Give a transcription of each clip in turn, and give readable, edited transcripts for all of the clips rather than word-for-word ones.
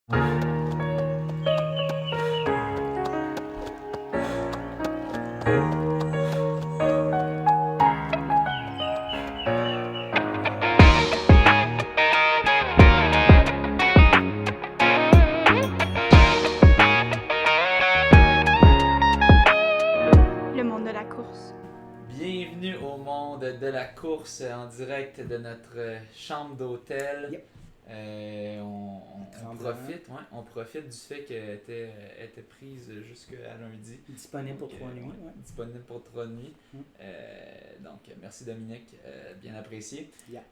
Le monde de la course. Bienvenue au monde de la course en direct de notre chambre d'hôtel. Yep. On profite du fait qu'elle était prise jusqu'à lundi. Disponible pour 3 nuits. Ouais. Disponible pour 3 nuits. Mm. Donc, merci Dominique, bien apprécié. Yeah.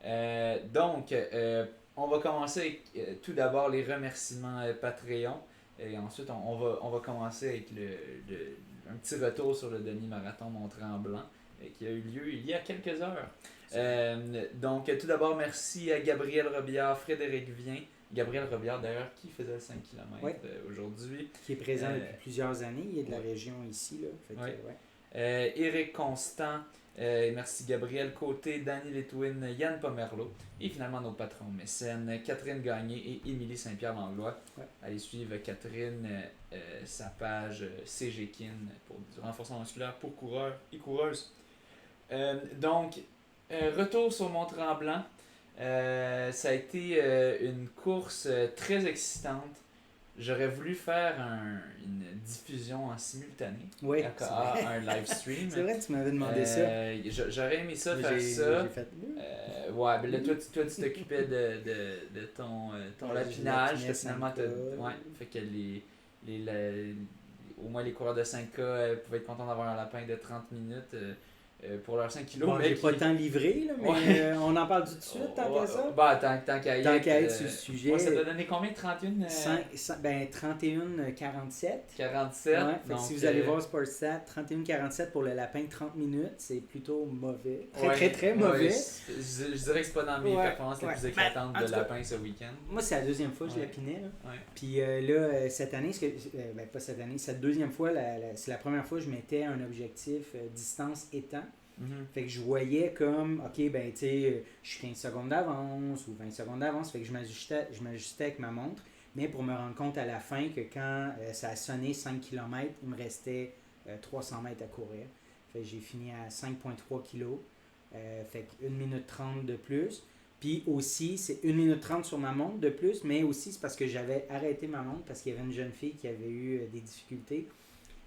On va commencer avec tout d'abord les remerciements Patreon. Et ensuite, on va commencer avec un petit retour sur le demi-marathon Mont-Tremblant qui a eu lieu il y a quelques heures. Donc, tout d'abord, merci à Gabriel Robillard, Frédéric Vien. Gabriel Robillard, d'ailleurs, qui faisait le 5 km Ouais. aujourd'hui. Qui est présent depuis plusieurs années. Il est de la région ici. Là. Fait que, Ouais. ouais. Éric Constant, merci Gabriel Côté, Danny Létouine, Yann Pomerleau et finalement nos patrons mécènes, Catherine Gagné et Émilie Saint-Pierre-Langlois. Ouais. Allez suivre Catherine, sa page CGKIN pour du renforcement musculaire pour coureurs et coureuses. Retour sur Mont-Tremblant. Ça a été une course très excitante. J'aurais voulu faire une diffusion en simultané, Oui, un live stream. C'est vrai, tu m'avais demandé ça. J'aurais aimé ça, faire ça. J'ai fait... Ouais, ben là, toi, tu t'occupais de ton lapinage. Finalement, fait que au moins les coureurs de 5K pouvaient être contents d'avoir un lapin de 30 minutes pour leurs 5 kilos. Bon, j'ai pas tant livré, là, mais on en parle tout de suite, tant qu'à ça. Bah, tant qu'à être sur le sujet. Ouais, ça t'a donné combien? 31? 31,47. 47. Ouais, donc, si vous allez voir Sportstat, 31,47 pour le lapin, 30 minutes, c'est plutôt mauvais. Très mauvais. Je dirais que c'est pas dans mes performances les plus éclatantes de lapin ce week-end. Moi, c'est la deuxième fois que je lapinais. Là. Ouais. Puis là, cette année, pas cette année, cette deuxième fois, c'est la première fois que je mettais un objectif distance-étang. Mm-hmm. Fait que je voyais comme, ok, ben tu sais, je suis 15 secondes d'avance ou 20 secondes d'avance. Fait que je m'ajustais avec ma montre. Mais pour me rendre compte à la fin que quand ça a sonné 5 km, il me restait 300 mètres à courir. Fait que j'ai fini à 5,3 kg. Fait que 1 minute 30 de plus. Puis aussi, c'est 1 minute 30 sur ma montre de plus, mais aussi c'est parce que j'avais arrêté ma montre parce qu'il y avait une jeune fille qui avait eu des difficultés.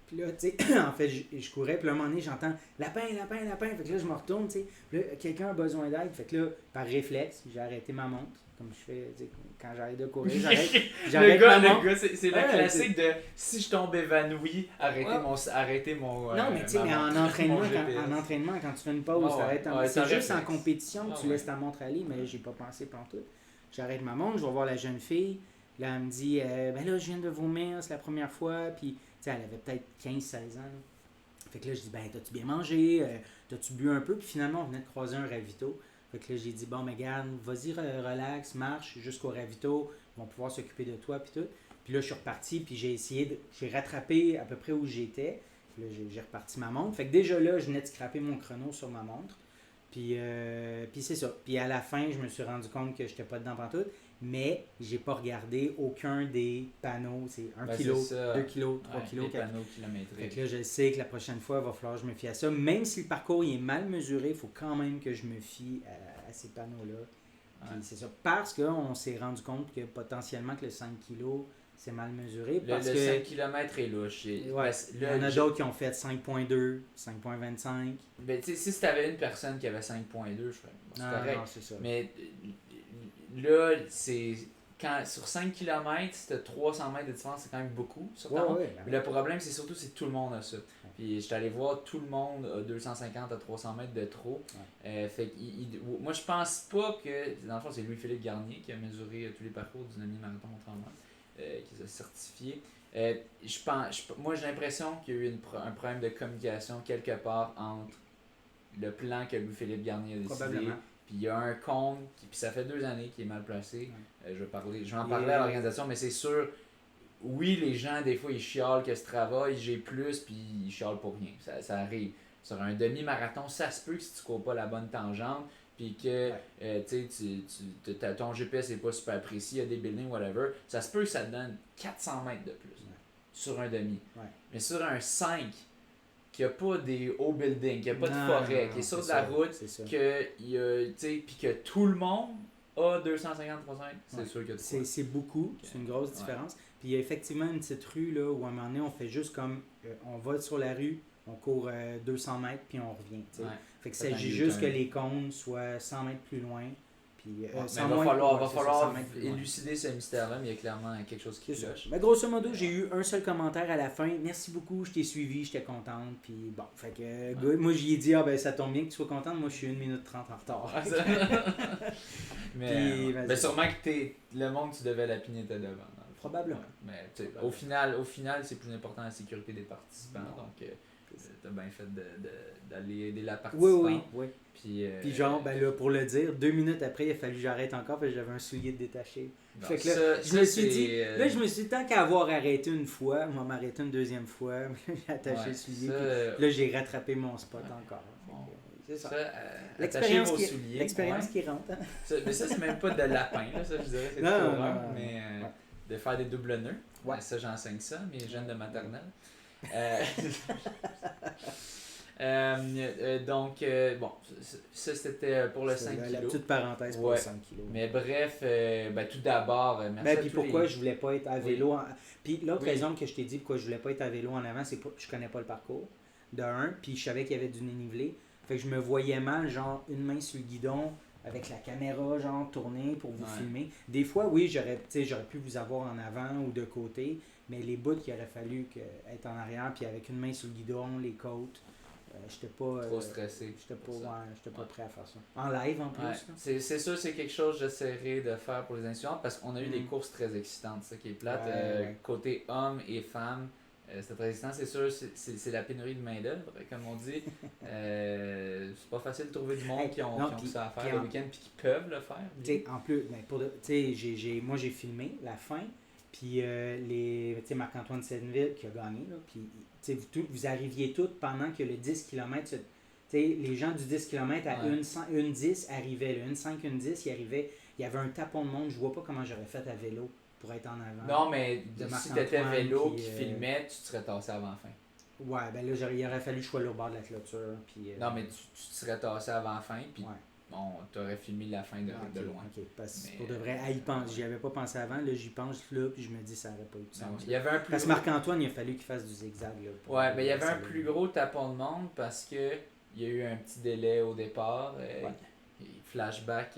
Puis là, tu sais, en fait, je courais, puis là, à un moment donné, j'entends lapin. Fait que là, je me retourne, tu sais. Là, quelqu'un a besoin d'aide. Fait que là, par réflexe, j'ai arrêté ma montre. Comme je fais, tu sais, quand j'arrête de courir, j'arrête ma montre. Le gars, c'est la classique de si je tombe évanoui, arrêter mon. Non, mais tu sais, mais en entraînement, quand tu fais une pause, c'est juste en compétition, tu laisses ta montre aller, mais j'ai pas pensé pantoute. J'arrête ma montre, je vais voir la jeune fille. Là, elle me dit, ben là, je viens de vomir, c'est la première fois, puis. T'sais, elle avait peut-être 15-16 ans. Là. Fait que là, je dis, ben, t'as-tu bien mangé? T'as-tu bu un peu? Puis finalement, on venait de croiser un ravito. Fait que là, j'ai dit, bon, mais garde, vas-y, relax, marche jusqu'au ravito. Ils vont pouvoir s'occuper de toi, puis tout. Puis là, je suis reparti, puis j'ai rattrapé à peu près où j'étais. Puis là, j'ai reparti ma montre. Fait que déjà là, je venais de scraper mon chrono sur ma montre. Puis c'est ça. Puis à la fin, je me suis rendu compte que j'étais pas dedans pantoute. Mais j'ai pas regardé aucun des panneaux. C'est 1 kg, 2 kg, 3 kg. Les panneaux kilométriques. Fait que là, je sais que la prochaine fois, il va falloir que je me fie à ça. Même si le parcours il est mal mesuré, il faut quand même que je me fie à ces panneaux-là. Puis c'est ça. Parce qu'on s'est rendu compte que potentiellement que le 5 kg, c'est mal mesuré. Le 5 km est louche. Il y en a d'autres qui ont fait 5.2, 5.25. Ben, si tu avais une personne qui avait 5.2, je ferais. C'est correct. Non, c'est ça. Mais là, c'est sur 5 km, si tu as 300 mètres de différence, c'est quand même beaucoup. Mais le problème, c'est surtout si tout le monde a ça. Puis j'étais allé voir, tout le monde a 250 à 300 mètres de trop. Fait moi, je pense pas que. Dans le fond, c'est Louis-Philippe Garnier qui a mesuré tous les parcours du demi-marathon Mont-Tremblant, qui les a certifiés. Moi, j'ai l'impression qu'il y a eu un problème de communication quelque part entre le plan que Louis-Philippe Garnier a décidé. Puis il y a un compte, puis ça fait 2 années qu'il est mal placé. Je vais en parler à l'organisation, mais c'est sûr, oui, les gens, des fois, ils chialent que Strava, j'ai plus, puis ils chialent pour rien. Ça arrive. Sur un demi-marathon, ça se peut que si tu cours pas la bonne tangente, puis que ton GPS n'est pas super précis, il y a des buildings, whatever, ça se peut que ça te donne 400 mètres de plus sur un demi. Mais sur un 5, qui n'a pas des hauts buildings, qui n'a pas de forêt, qui est sur la route, puis que tout le monde a 250, 300 mètres, c'est sûr que c'est beaucoup, c'est une grosse différence. Puis il y a effectivement une petite rue là, où à un moment donné, on fait juste comme, on va sur la rue, on court 200 mètres, puis on revient. Fait que ça s'agit juste que les cônes soient 100 mètres plus loin. Puis, il va falloir élucider ce mystère-là, mais il y a clairement quelque chose qui cloche. Mais grosso modo, j'ai eu un seul commentaire à la fin. Merci beaucoup, je t'ai suivi, j'étais contente. Puis bon, fait que moi j'y ai dit, ça tombe bien que tu sois contente. Moi je suis 1 minute 30 en retard. mais sûrement que le monde, tu devais lapiner était devant. Probablement. Mais au final, c'est plus important la sécurité des participants. Donc, t'as bien fait d'aller aider la participante. Oui. Puis genre, là, pour le dire, 2 minutes après, il a fallu que j'arrête encore parce que j'avais un soulier détaché. Non, fait que là, je me suis dit, tant qu'à avoir arrêté une fois, on va m'arrêter une deuxième fois. J'ai attaché le soulier. Là, j'ai rattrapé mon spot encore. C'est ça. L'expérience qui rentre. Mais ça, c'est même pas de lapin. Là, ça, je dirais, c'est trop mais de faire des doubles nœuds. Ouais. Ça, j'enseigne ça, mes jeunes de maternelle. Donc, bon, ça c'était pour le 5 kg. La petite parenthèse pour le 5 kg. Mais bref, tout d'abord, merci à puis pourquoi je voulais pas être à vélo. Puis l'autre raison que je t'ai dit pourquoi je voulais pas être à vélo en avant, c'est que je connais pas le parcours. De un, puis je savais qu'il y avait du dénivelé. Fait que je me voyais mal, genre une main sur le guidon, avec la caméra, genre tournée pour vous filmer. Des fois, oui, j'aurais pu vous avoir en avant ou de côté. Mais les bouts qu'il aurait fallu être en arrière, puis avec une main sur le guidon, les côtes, j'étais pas... trop stressé. J'étais pas prêt à faire ça. En live, en plus. Ouais. C'est sûr, c'est quelque chose que j'essaierai de faire pour les incidents, parce qu'on a eu des courses très excitantes, ça qui est plate. Côté hommes et femmes, c'était très excitant. C'est sûr, c'est la pénurie de main-d'œuvre, comme on dit. C'est pas facile de trouver du monde qui ont ça à faire le week-end, puis qui peuvent le faire. En plus, moi j'ai filmé la fin. Puis Marc-Antoine Senneville qui a gagné, là, puis vous arriviez tous pendant que le 10 km, les gens du 10 km à une 10 arrivaient, là, une 5, une 10, il y avait un tapon de monde, je vois pas comment j'aurais fait à vélo pour être en avant. Non, mais si t'étais vélo qui filmait, tu te serais tassé avant la fin. Ouais, ben là, il aurait fallu que je sois au bord de la clôture. Puis, non, mais tu te serais tassé avant la fin, puis bon, t'aurais filmé la fin de loin. Ok, parce que pour de vrai, y pense. J'y avais pas pensé avant, là j'y pense là, puis je me dis ça aurait pas eu de sens. Il y avait un plus parce que Marc-Antoine, il a fallu qu'il fasse du zigzag. Là, mais il y avait un plus gros tapon de monde parce que il y a eu un petit délai au départ. Flashback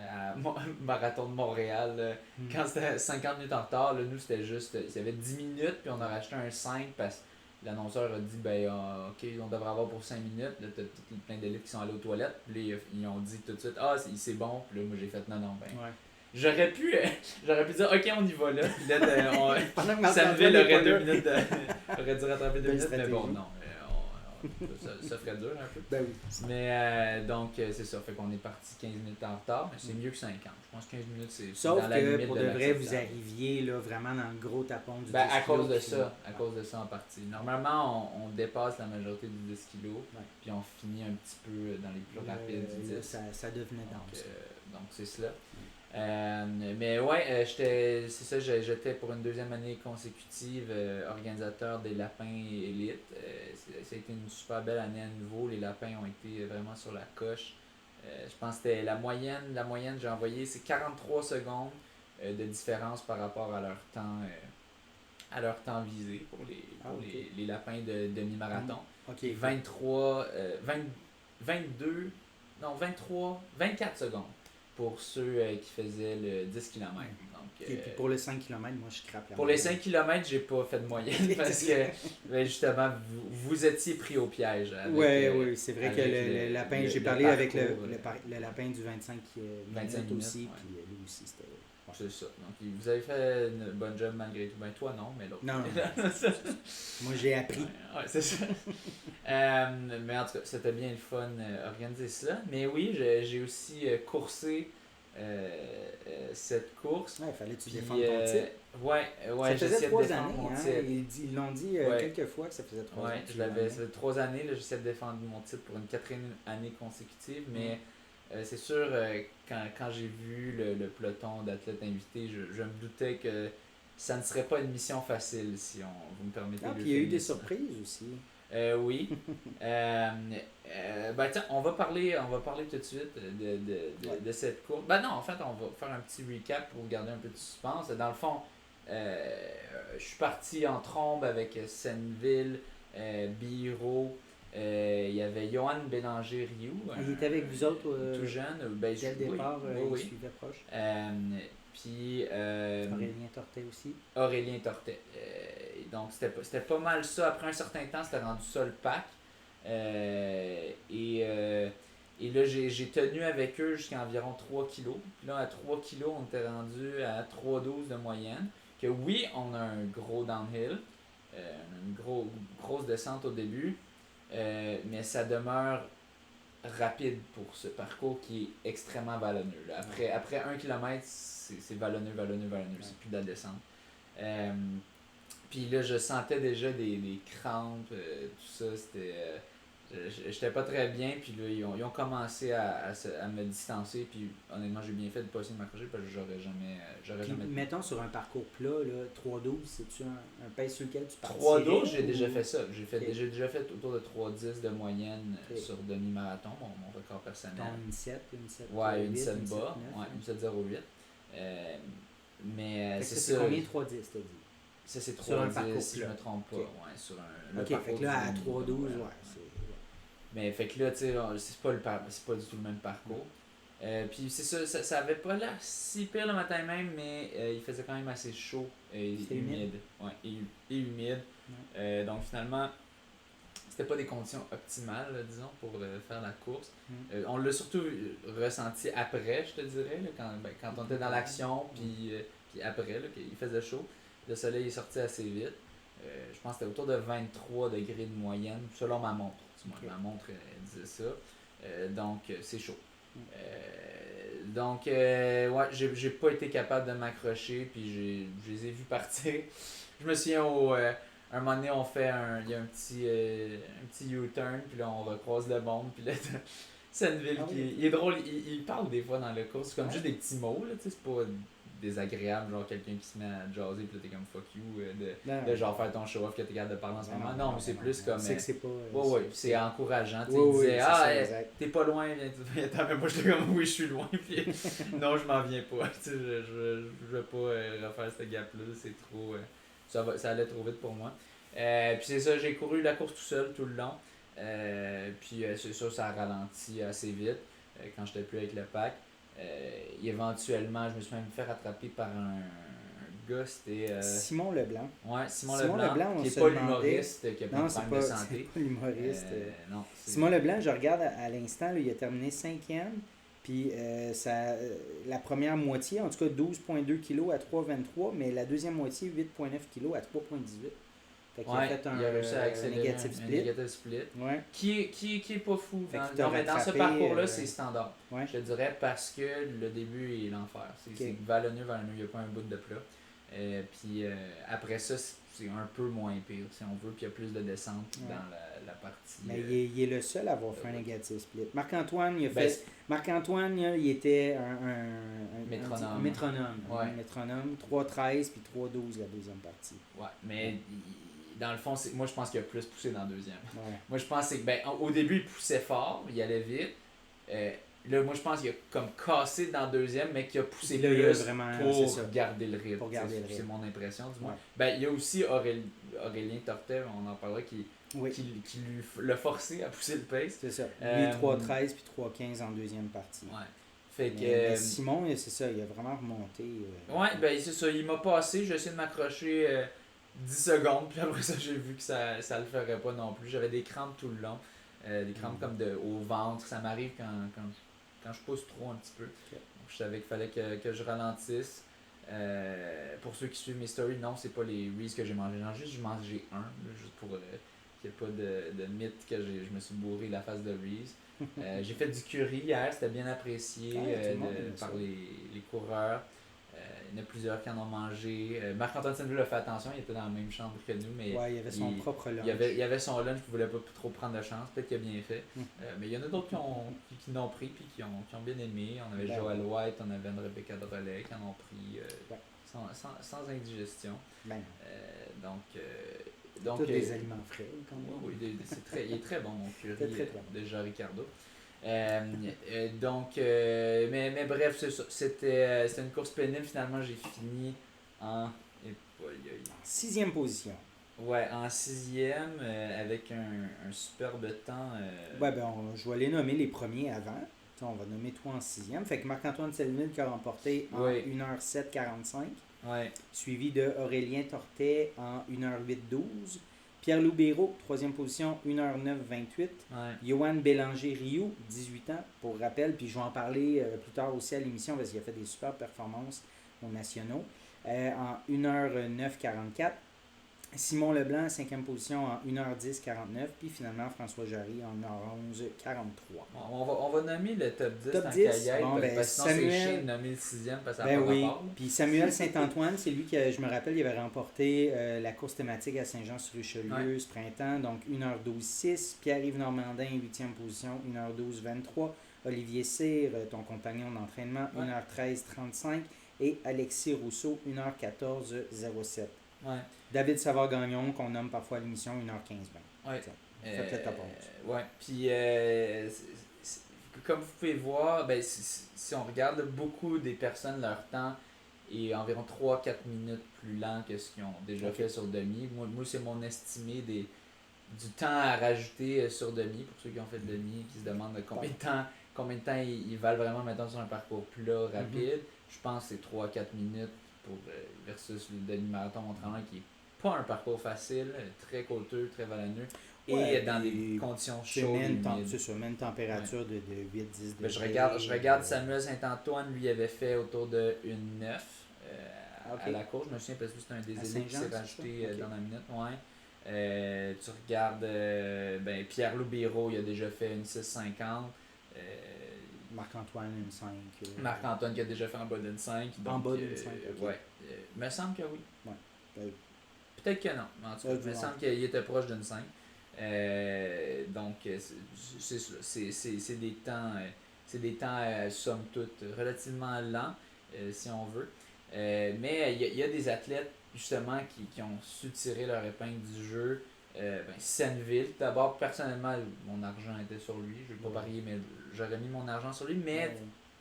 à Marathon de Montréal. Quand c'était 50 minutes en retard, là, nous c'était juste. Il y avait 10 minutes, puis on a racheté un 5 parce que l'annonceur a dit ok, on devrait avoir pour 5 minutes. Là, t'as plein d'élèves qui sont allés aux toilettes. Puis là, ils ont dit tout de suite c'est bon. Puis là, moi j'ai fait non. J'aurais pu dire ok, on y va là. Puis là, Samuel aurait 2 minutes aurait dû rattraper 2 minutes, mais bon, non. Ça ferait dur un peu. Ben oui. Mais donc, c'est ça. Fait qu'on est parti 15 minutes en retard, mais c'est mieux que 50. Je pense que 15 minutes, c'est sauf dans la limite que pour de vrai, vous arriviez là, vraiment dans le gros tapon du 10 à cause de ça. À cause de ça en partie. Normalement, on dépasse la majorité du 10 kg, puis on finit un petit peu dans les plus rapides du 10. Ça devenait dense. Donc, c'est cela. Mais ouais, c'est ça, j'étais pour une deuxième année consécutive organisateur des Lapins Élite. Ça a été une super belle année à nouveau. Les Lapins ont été vraiment sur la coche. Je pense que c'était la moyenne j'ai envoyé, c'est 43 secondes de différence par rapport à leur temps visé pour les Lapins de demi-marathon. 24 secondes pour ceux qui faisaient le 10 km. Donc, et puis pour le 5 km, moi je crappe la pour les 5 km, j'ai pas fait de moyenne parce que justement, vous étiez pris au piège. Oui, c'est vrai que le lapin, j'ai parlé avec le lapin du 25 minutes aussi, puis lui aussi c'était... C'est ça. Donc, vous avez fait une bonne job malgré tout. Ben, toi, non, mais l'autre. Non. Moi, j'ai appris. Ouais, c'est ça. Mais en tout cas, c'était bien le fun organiser ça. Mais oui, j'ai aussi coursé cette course. Ouais, il fallait que tu défendes ton titre. Ouais, ça faisait 3 années. Ils l'ont dit quelques fois que ça faisait 3 années. Ça fait 3 années. J'essaie de défendre mon titre pour une 4e année consécutive. Mais c'est sûr, quand j'ai vu le peloton d'athlètes invités, je me doutais que ça ne serait pas une mission facile, si vous me permettez. Puis il y a eu des surprises aussi. Oui. Tiens, on va parler tout de suite de cette course. Non, en fait, on va faire un petit recap pour garder un peu de suspense. Dans le fond, je suis parti en trombe avec Senneville, Biro. Il y avait Johan Bélanger-Rioux. Il était avec vous autres tout jeune. Dès le départ, il suivait proche. Puis Aurélien Tortet aussi. Aurélien Tortet. Donc c'était pas mal ça. Après un certain temps, c'était rendu ça le pack. Et là, j'ai tenu avec eux jusqu'à environ 3 kilos. Puis là, à 3 kilos, on était rendu à 3,12 de moyenne. Que oui, on a un gros downhill. Une grosse descente au début. Mais ça demeure rapide pour ce parcours qui est extrêmement vallonneux. Là. Après 1 km, c'est vallonneux. C'est plus de la descente. Puis là, je sentais déjà des crampes, tout ça. C'était... j'étais pas très bien, puis là, ils ont commencé à me distancer, puis honnêtement, j'ai bien fait de pas essayer de m'accrocher, parce que j'aurais jamais... Mettons sur un parcours plat, 3,12, c'est-tu un pace sur lequel tu pars? 3,12, j'ai déjà fait ça. J'ai déjà fait autour de 3,10 de moyenne sur demi-marathon, mon record personnel. Une 7 Ouais, une 7 bas, une 7,08. Mais c'est ça. C'est combien 3,10 t'as dit? Ça, c'est 3,10 si je me trompe pas. Okay. Ouais, sur un. Ok, fait que là, à 3,12, Mais fait que là, tu sais, c'est pas du tout le même parcours. Puis c'est ça avait pas l'air si pire le matin même, mais il faisait quand même assez chaud et humide. Ouais, et humide. Ouais. Donc finalement, c'était pas des conditions optimales, disons, pour faire la course. On l'a surtout ressenti après, je te dirais, là, quand on était dans l'action, puis après, là, qu'il faisait chaud. Le soleil est sorti assez vite. Je pense que c'était autour de 23 degrés de moyenne, selon ma montre. Okay. Ma montre disait ça. Donc, c'est chaud. Donc, ouais, j'ai pas été capable de m'accrocher, puis je les ai vus partir. Je me souviens, un moment donné, il y a un petit U-turn, puis là, on recroise le monde, puis là, Senneville, il est drôle, il parle des fois dans le cours, c'est comme juste des petits mots, là, tu sais, c'est pas désagréable, genre quelqu'un qui se met à jaser, puis là, t'es comme fuck you, de genre faire ton show-off que t'es capable de parler en ce moment. Non, mais c'est plus comme. C'est que c'est pas. Ouais, c'est encourageant, tu sais, il disait, t'es pas loin, viens, mais moi, j'étais comme, oui, je suis loin, puis non, je m'en viens pas, tu sais, je veux pas refaire ce gap-là, c'est trop. Ça allait trop vite pour moi. Puis c'est ça, j'ai couru la course tout seul tout le long. Puis c'est sûr, ça a ralenti assez vite quand j'étais plus avec le pack. Éventuellement, je me suis même fait rattraper par un gars, c'était... Simon Leblanc. Ouais, Simon Leblanc qui n'est pas l'humoriste qui a pas de problème de santé. C'est pas l'humoriste. Non, Simon Leblanc, je regarde à l'instant, là, il a terminé 5e. Puis la première moitié, en tout cas 12,2 kg à 3,23, mais la deuxième moitié, 8,9 kg à 3,18. Fait qu'il a fait un négatif split. Ouais. Qui est pas fou. Mais dans ce parcours-là, c'est standard. Ouais. Je te dirais parce que le début est l'enfer. C'est vallonneux, il n'y a pas un bout de plat. Puis après ça, c'est un peu moins pire, si on veut, puis il y a plus de descente dans la partie. Mais il est le seul à avoir fait un négatif split. Marc-Antoine, Marc-Antoine, il était un métronome. Ouais. Un métronome, 3,13 puis 3,12 la deuxième partie. Ouais, mais dans le fond, moi je pense qu'il a plus poussé dans la deuxième. Ouais. Moi je pense que au début il poussait fort, il allait vite. Là, moi je pense qu'il a comme cassé dans la deuxième, mais qu'il a poussé plus pour garder le rythme. C'est mon impression du moins. Il y a aussi Aurélien Tortet, on en parlera, qui lui l'a forcé à pousser le pace. C'est ça. Lui 3,13 puis 3,15 en deuxième partie. Ouais. Fait que, mais Simon, c'est ça, il a vraiment remonté. Ouais, c'est ça, il m'a passé, j'ai essayé de m'accrocher 10 secondes, puis après ça, j'ai vu que ça le ferait pas non plus. J'avais des crampes tout le long, des crampes comme au ventre, ça m'arrive quand je pousse trop un petit peu. Okay. Donc, je savais qu'il fallait que je ralentisse. Pour ceux qui suivent mes stories, non, c'est pas les Reese que j'ai mangé. J'ai mangé un, juste pour qu'il n'y ait pas de mythe que je me suis bourré la face de Reese. J'ai fait du curry hier, c'était bien apprécié par les coureurs. y en a plusieurs qui en ont mangé. Marc-Antoine Senneville a fait attention, il était dans la même chambre que nous, mais il avait son propre lunch. Il avait son lunch, il ne voulait pas trop prendre de chance, peut-être qu'il a bien fait. Mais il y en a d'autres qui l'ont pris et qui ont bien aimé. On avait Joël White, on avait Rebecca Drolet qui en ont pris sans indigestion. Donc, tous des aliments frais quand même. Oui, il est très bon mon curry de Jean Ricardo. Mais bref, c'était une course pénible. Finalement, j'ai fini en 6e position. Ouais, en 6e, avec un superbe temps. Je vais les nommer les premiers avant. On va nommer toi en 6e. Fait que Marc-Antoine Senneville qui a remporté en 1h07.45. Ouais. Suivi de Aurélien Tortet en 1h08.12. Pierre-Loup Béraud, 3e position, 1h09.28. Yoann Bélanger-Rioux, 18 ans, pour rappel. Puis je vais en parler plus tard aussi à l'émission parce qu'il a fait des super performances aux nationaux. En 1h09.44. Simon Leblanc, 5e position en 1h10.49. Puis finalement, François Jarry en 1h11.43. On va nommer le top 10 top en 10. Caillette, parce que sinon Samuel... c'est chiant de nommer le 6e parce que ça n'a pas rapport. Puis Samuel Saint-Antoine, c'est lui qui, je me rappelle, il avait remporté la course thématique à Saint-Jean-sur-Richelieu ce printemps. Donc 1h12.6. Pierre-Yves Normandin, 8e position, 1h12.23. Olivier Cyr, ton compagnon d'entraînement, 1h13.35. Et Alexis Rousseau, 1h14.07. David Savard-Gagnon, qu'on nomme parfois à l'émission 1h15-20. Ouais. Ça peut-être ta pause. Ouais. Puis, comme vous pouvez voir, si on regarde beaucoup des personnes, leur temps est environ 3-4 minutes plus lent que ce qu'ils ont déjà fait sur demi. Moi, c'est mon estimé du temps à rajouter sur demi, pour ceux qui ont fait demi, qui se demandent combien de temps ils valent vraiment maintenant sur un parcours plat, rapide. Je pense que c'est 3-4 minutes versus le demi-marathon Mont-Tremblant qui n'est pas un parcours facile, très côteux, très vallonneux et dans des conditions chaudes. C'est ça, même température de 8-10 degrés. Je regarde Samuel Saint-Antoine, lui avait fait autour de 1,9 à la course. Je me souviens parce que c'était un des élèves qui s'est rajouté dans la minute. Tu regardes Pierre-Loup Béraud, il a déjà fait une 6,50. Marc-Antoine, une 5. Marc-Antoine qui a déjà fait en bas d'une 5. En bas d'une 5, ouais. Me semble que oui. Ouais. Peut-être que non, mais en tout cas, il me semble qu'il était proche d'une 5. Donc, c'est des temps, somme toute, relativement lents, si on veut. Mais il y a des athlètes, justement, qui ont su tirer leur épingle du jeu. Senneville, d'abord, personnellement, mon argent était sur lui. Je ne vais pas parier, mais j'aurais mis mon argent sur lui. Mais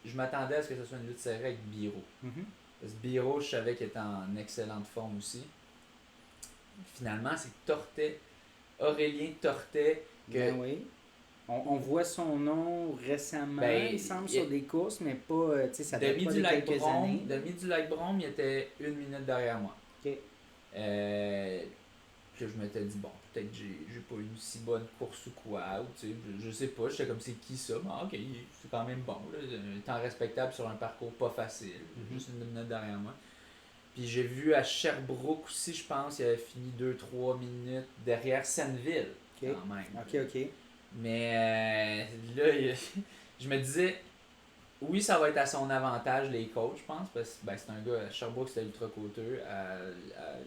je m'attendais à ce que ce soit une lutte serrée avec Biro. Parce que Biro, je savais qu'il était en excellente forme aussi. Finalement, c'est Aurélien Tortet. On voit son nom récemment, il semble, sur des courses, mais pas, ça date pas de quelques années. Demi du Lac-Brome, il était 1 minute derrière moi. Que je m'étais dit, peut-être j'ai pas eu une si bonne course ou quoi, ou je sais pas, j'étais comme c'est qui ça, mais ok, c'est quand même bon, là, un temps respectable sur un parcours pas facile, juste 1 minute derrière moi. Puis j'ai vu à Sherbrooke aussi, je pense, il avait fini 2-3 minutes derrière Senneville, quand même. Ok. Mais là, je me disais, oui, ça va être à son avantage, les coachs, je pense, parce que c'est un gars, à Sherbrooke, c'était ultra côteux, à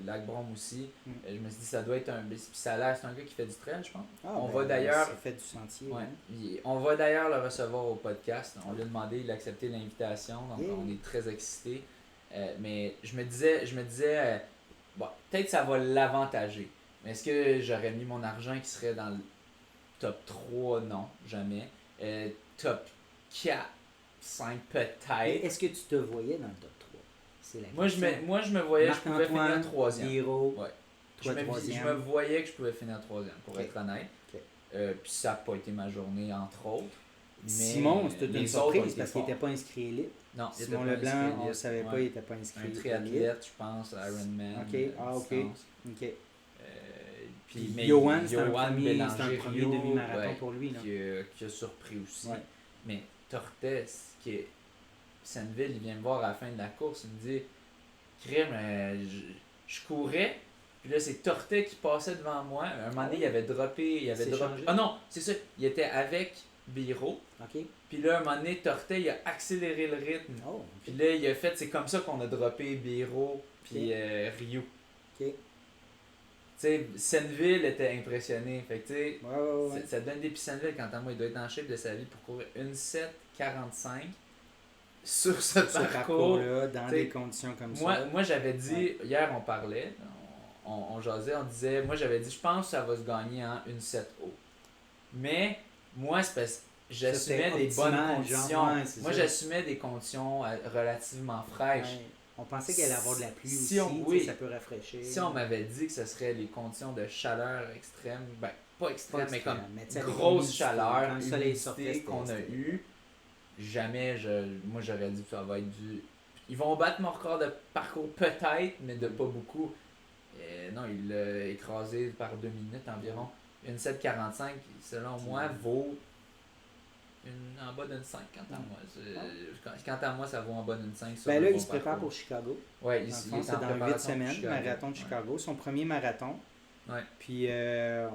Lac-Brome aussi. Je me suis dit, ça doit être c'est un gars qui fait du trail, je pense. On va d'ailleurs. Il fait du sentier. On va d'ailleurs le recevoir au podcast. On lui a demandé, il a accepté l'invitation, donc on est très excités. Mais je me disais peut-être ça va l'avantager. Mais est-ce que j'aurais mis mon argent qui serait dans le top 3? Non, jamais. Top 4. 5 peut-être. Est-ce que tu te voyais dans le top 3? C'est la moi, je me voyais que je pouvais finir 3e. Biro, je me voyais que je pouvais finir 3e, pour être honnête. Puis ça n'a pas été ma journée, entre autres. Mais Simon, c'était une surprise parce qu'il n'était pas inscrit élite. Non, Simon Leblanc, on ne savait pas, il n'était pas inscrit élite. Un triathlète, je pense, Ironman. Ok. Puis Yoann, c'est un premier demi-marathon pour lui. Qui a surpris aussi. Mais Tortet, Senneville, il vient me voir à la fin de la course, il me dit Crème, je courais, puis là c'est Tortet qui passait devant moi. À un moment donné, il avait droppé. Ah non, c'est ça, il était avec Biro. OK. Puis là, à un moment donné, Tortet, il a accéléré le rythme. Oh, OK. Puis là, il a fait, c'est comme ça qu'on a droppé Biro puis Ryu. OK. Tu sais, Senneville était impressionné. Fait que tu sais, ouais. ça donne des. Puis Senneville, quant à moi, il doit être en shape de sa vie pour courir une 7,45 sur ce parcours-là, dans des conditions comme ça. Moi, j'avais dit, hier, on parlait, on jasait, on disait, moi, j'avais dit, je pense que ça va se gagner en une 7 haut. Mais, moi, c'est parce que j'assumais des bonnes conditions. Moi, j'assumais des conditions relativement fraîches. Ouais. On pensait qu'elle allait avoir de la pluie ça peut rafraîchir. Si on m'avait dit que ce serait les conditions de chaleur extrême, ben pas extrême, mais comme grosse chaleur, humidité qu'on a eu, jamais moi j'aurais dit que ça va être du... Ils vont battre mon record de parcours peut-être, mais de pas beaucoup. Non, il l'a écrasé par 2 minutes environ. Une 7,45, selon moi, vaut... en bas d'une 5, quant à moi. Quant à moi, ça vaut en bas d'une 5. Ben là, il se prépare pour Chicago. Oui, il est dans 8 semaines, marathon de Chicago. Son premier marathon. Ouais. Puis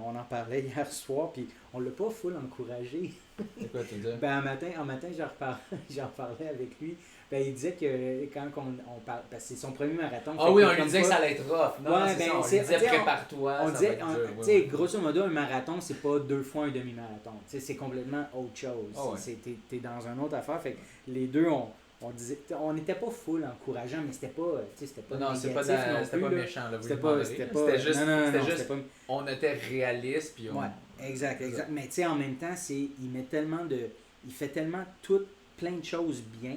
on en parlait hier soir, puis on l'a pas full encouragé. C'est quoi tu veux dire? Ben en matin j'en parlais avec lui. Ben il disait que quand on parle, parce que c'est son premier marathon. Ah oui, on lui disait que ça allait être rough. Non, ouais, c'est ça, on lui disait prépare-toi. On disait, tu sais, grosso modo, un marathon, c'est pas 2 fois un demi-marathon. Tu sais, c'est complètement autre chose. Oh, ouais. T'es dans une autre affaire. Fait que les deux, on disait, on n'était pas full encourageant, mais c'était pas non, négatif c'était pas méchant. C'était juste on était réaliste. Puis ouais, exact. Mais tu sais, en même temps, il fait tellement plein de choses bien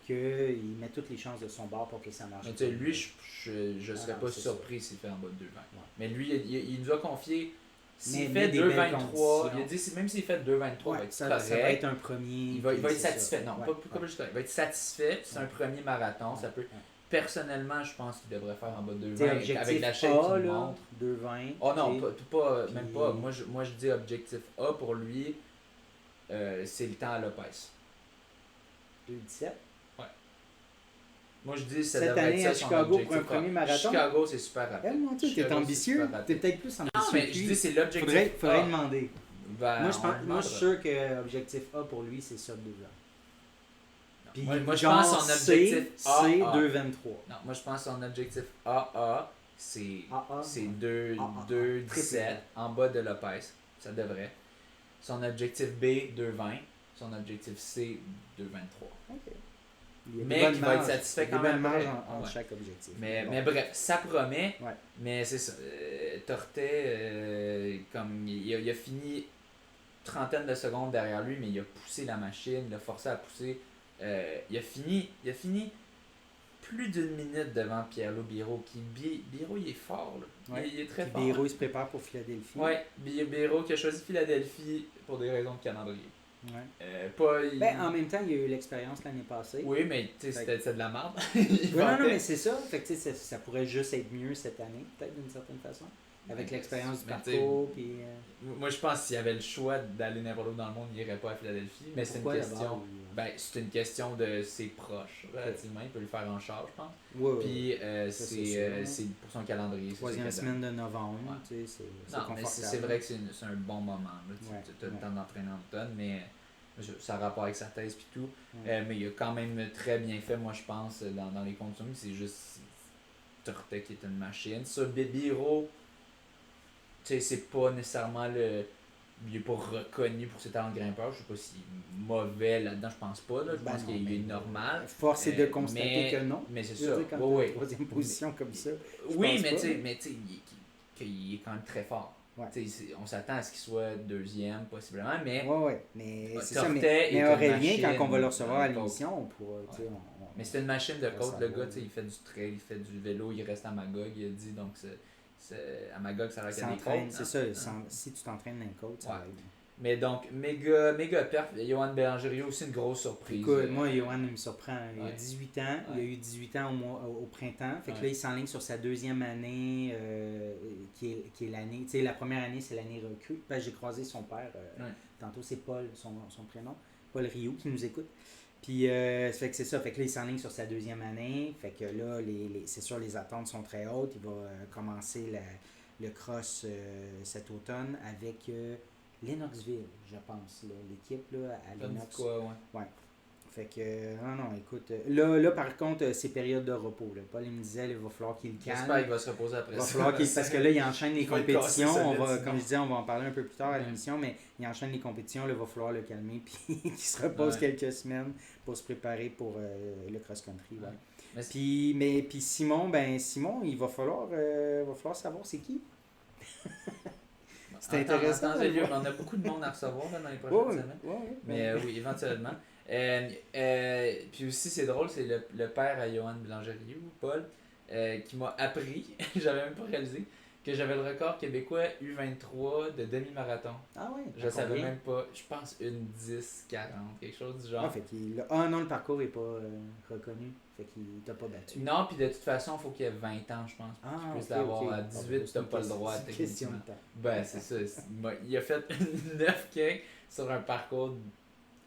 qu'il met toutes les chances de son bord pour que ça marche. Mais tu sais, lui, je serais pas surpris s'il fait en bas de 2,20. Ouais. Mais lui, il nous a confié. S'il fait 2,23, il a dit même s'il fait 2,23, ça va être un premier. Il va être satisfait. Non, pas juste correct. Il va être satisfait. C'est un premier marathon. Ça peut. Personnellement, je pense qu'il devrait faire en bas de 2,20 avec la chaîne qui montre. 2,20. Oh non, même pas. Moi, je dis objectif A pour lui, c'est le temps à Lopez. 2,17. Moi, je dis ça cette année à Chicago pour un premier marathon. Chicago, c'est super rapide. Mon Dieu, t'es ambitieux. T'es peut-être plus ambitieux. Non, mais je dis c'est l'objectif. Faudrait demander. Ben, moi, je suis sûr que l'objectif A pour lui, c'est sub 2 ans. Puis, moi, je pense son objectif A. C'est 2,23. Non, moi, je pense son objectif AA, c'est 2,17 en bas de Lopez. Ça devrait. Son objectif B, 2,20. Son objectif C, 2,23. OK. Mais qui va être satisfait quand même. En chaque objectif. Mais bref, ça promet. Ouais. Mais c'est ça. Tortet, comme il a fini trentaine de secondes derrière lui, mais il a poussé la machine, il a forcé à pousser. Il a fini plus d'une minute devant Pierre-Loup Biro. Biro, il est fort. Là. Ouais. Il est très fort. Biro, il se prépare pour Philadelphie. Oui, Biro qui a choisi Philadelphie pour des raisons de calendrier. Ouais. En même temps, il y a eu l'expérience l'année passée. Oui, mais c'était de la merde. non, mais c'est ça. Fait que, ça pourrait juste être mieux cette année, peut-être d'une certaine façon. Avec l'expérience du parcours. Puis, moi, je pense que s'il y avait le choix d'aller n'importe où dans le monde, il n'irait pas à Philadelphie. Mais c'est une question. C'est une question de ses proches, relativement. Il peut le faire en charge, je pense. Ouais, puis c'est pour son calendrier. 3e semaine de novembre. Ouais. C'est non, mais c'est vrai que c'est un bon moment. Tu as le temps d'entraîner en automne, mais ça a rapport avec sa thèse et tout. Mais il a quand même très bien fait, moi, je pense, dans les conditions. C'est juste Tortet qui est une machine. Ça, Biro, c'est pas nécessairement il n'est pas reconnu pour ses talents de grimpeur. Je sais pas s'il est mauvais là-dedans, je pense pas. Là. Je pense qu'il est normal. Force est de constater que non. Mais c'est ça. Oui. Troisième position comme ça. Oui, mais tu sais, il est quand même très fort. Ouais. On s'attend à ce qu'il soit 2e, possiblement, mais... Oui, mais c'est ça. Mais Aurélien, quand on va le recevoir à l'émission, on pourra... Mais c'est une machine de côte. Le gars, il fait du trail, il fait du vélo, il reste à Magog, il a dit, donc à Magog, ça a l'air qu'il y a des côtes. C'est ça, si tu t'entraînes dans les côtes, ça va être... Mais donc, méga perf. Johan Bélanger, aussi une grosse surprise. Écoute, moi, Johan, il me surprend. Il a 18 ans. Il a eu 18 ans au printemps. Fait que là, il s'enligne sur sa 2e année, qui est l'année... Tu sais, la première année, c'est l'année recrue. J'ai croisé son père. Tantôt, c'est Paul, son prénom. Paul Rioux, qui nous écoute. Puis, fait que c'est ça. Fait que là, il s'enligne sur sa 2e année. Fait que là, c'est sûr, les attentes sont très hautes. Il va commencer le cross cet automne avec... Lennoxville, je pense. Là, l'équipe là, à Lennox. Ouais. Fait que, non, écoute. Là, par contre, c'est période de repos. Là. Paul il me disait, il va falloir qu'il calme. J'espère qu'il va se reposer après ça. Parce que là, il enchaîne les compétitions. Comme je disais, on va en parler un peu plus tard à l'émission, mais il enchaîne les compétitions. Là, il va falloir le calmer puis qu'il se repose quelques semaines pour se préparer pour le cross-country. Ouais. Puis Simon, il va falloir savoir c'est qui. C'est intéressant. On a beaucoup de monde à recevoir là, dans les prochaines semaines. Mais oui, éventuellement. Puis aussi, c'est drôle, c'est le père à Johan Blancheriou, Paul, qui m'a appris, j'avais même pas réalisé, que j'avais le record québécois U23 de demi-marathon. Ah oui? Je savais même pas, je pense une 10-40, quelque chose du genre. Non, le parcours est pas reconnu, fait qu'il t'a pas battu. Non, puis de toute façon, il faut qu'il y ait 20 ans, je pense. Tu puisses l'avoir à 18, tu n'as pas le droit techniquement. Ben, c'est ça. Il a fait 9 kicks sur un parcours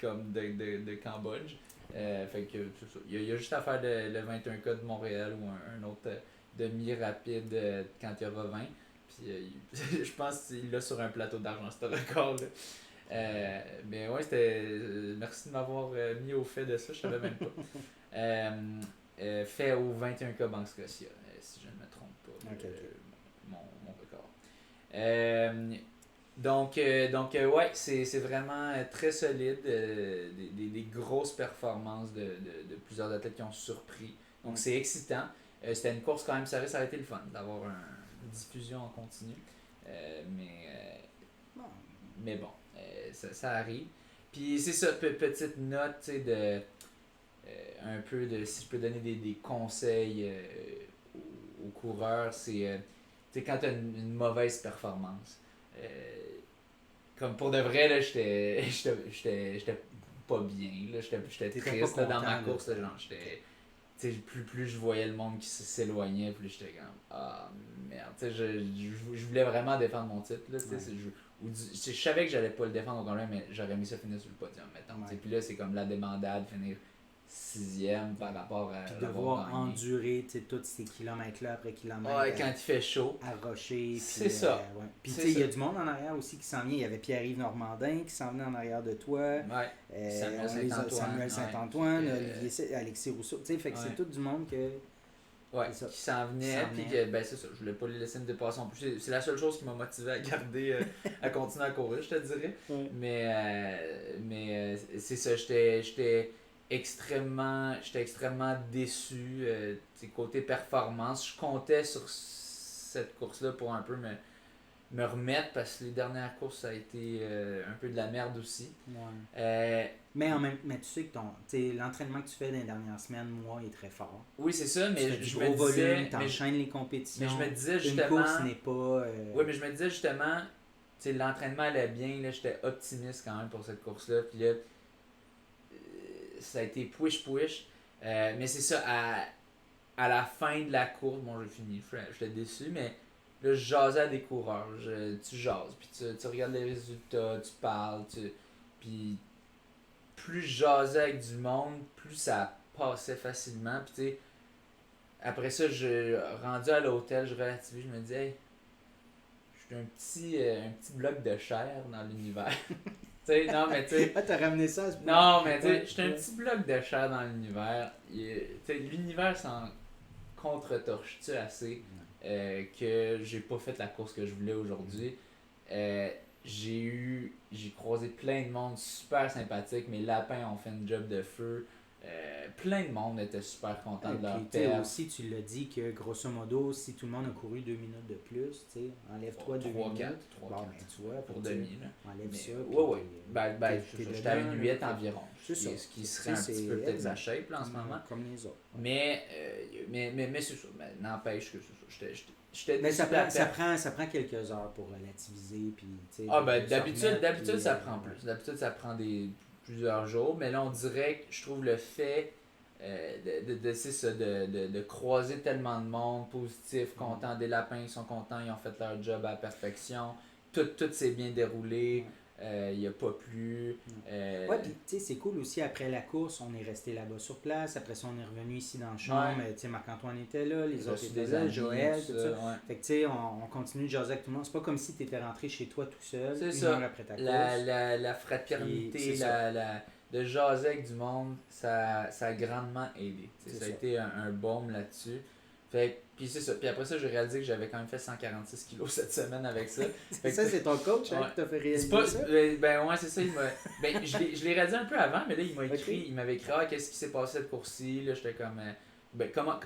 comme de Cambodge. Fait que c'est ça. Il y a juste à faire le 21K de Montréal ou un autre demi-rapide quand il y aura 20. Puis je pense qu'il l'a sur un plateau d'argent, ce record-là. Mais ouais, merci de m'avoir mis au fait de ça, je savais même pas. Fait au 21K Banque Scotia, si je ne me trompe pas. Mon record. Donc ouais, c'est vraiment très solide. Des grosses performances de plusieurs athlètes qui ont surpris. Donc c'est excitant. C'était une course quand même serrée, ça a été le fun d'avoir une diffusion en continu. Mais bon, ça arrive. Puis c'est ça, petite note de un peu de si je peux donner des conseils aux coureurs, c'est quand tu as une mauvaise performance. Comme pour de vrai, là, j'étais pas bien. J'étais triste dans ma course. Là, genre, plus je voyais le monde qui s'éloignait, plus j'étais comme ah merde. Je voulais vraiment défendre mon titre. Là, je savais que j'allais pas le défendre au complet, mais j'aurais mis ça finir sur le podium. Puis là, c'est comme la débandade, finir 6e par rapport à. Puis devoir endurer tous ces kilomètres-là après kilomètres. Ouais, quand il fait chaud. Arrocher. C'est ça. Puis tu sais, il y a du monde en arrière aussi qui s'en vient. Il y avait Pierre-Yves Normandin qui s'en venait en arrière de toi. Samuel Saint-Antoine, Alexis Rousseau. Tu sais, fait que c'est tout du monde que. Ouais, qui s'en venait, puis que, c'est ça, je voulais pas les laisser me dépasser en plus. C'est la seule chose qui m'a motivé à garder, à continuer à courir, je te dirais. Mais c'est ça, j'étais extrêmement déçu. Côté performance, je comptais sur cette course-là pour un peu me remettre parce que les dernières courses, ça a été un peu de la merde aussi. Mais tu sais que l'entraînement que tu fais dans les dernières semaines, il est très fort. Oui, c'est ça, mais je me disais... Tu enchaînes les compétitions. Mais je me disais justement... Une course n'est pas... Oui, mais je me disais justement, l'entraînement allait bien, là, j'étais optimiste quand même pour cette course-là. Puis là, ça a été push. Mais c'est ça, à la fin de la course, j'ai fini, j'étais déçu, mais là, je jasais à des coureurs. Tu jases, puis tu regardes les résultats, tu parles, puis plus je jasais avec du monde, plus ça passait facilement. Puis tu sais, après ça, rendu à l'hôtel, je relativise, je me disais, hey, je suis un petit bloc de chair dans l'univers. Non, mais tu sais. T'as ramené ça à ce point. Non, mais tu sais, je suis un petit bloc de chair dans l'univers. L'univers s'en contre-torche-tu assez que j'ai pas fait la course que je voulais aujourd'hui. J'ai croisé plein de monde super sympathique. Mes lapins ont fait une job de feu. Plein de monde était super content de leur perte. Aussi, tu l'as dit que grosso modo, si tout le monde a couru 2 minutes de plus, enlève-toi 2 minutes. 4, tu vois, pour demi. Enlève ça. Oui. J'étais à une 8 environ. C'est ça. Ce qui serait un petit peu peut-être ma shape là, en ce moment. Comme les autres. Mais c'est ça. N'empêche que c'est ça. Mais ça prend quelques heures pour relativiser. Puis, d'habitude, ça prend plus. D'habitude, ça prend plusieurs jours. Mais là, on dirait que je trouve le fait de croiser tellement de monde positif, content, des lapins, ils sont contents, ils ont fait leur job à la perfection. Tout s'est bien déroulé. il n'a pas plu. Ouais, puis tu sais, c'est cool aussi, après la course, on est resté là-bas sur place. Après ça, on est revenu ici dans la chambre. Tu sais, Marc-Antoine était là, les autres étaient là, Joël, tout ça. Ouais. Fait que tu sais, on continue de jaser avec tout le monde. C'est pas comme si tu étais rentré chez toi tout seul, heure après ta course. La fraternité, de jaser avec du monde, ça a grandement aidé. Ça a été un baume là-dessus. Puis c'est ça. Puis après ça, j'ai réalisé que j'avais quand même fait 146 kilos cette semaine avec ça. C'est ton coach qui t'a fait réaliser ça? Ben ouais, c'est ça. Je l'ai réalisé un peu avant, mais là, il m'avait écrit qu'est-ce qui s'est passé cette course-ci. Là, j'étais comme...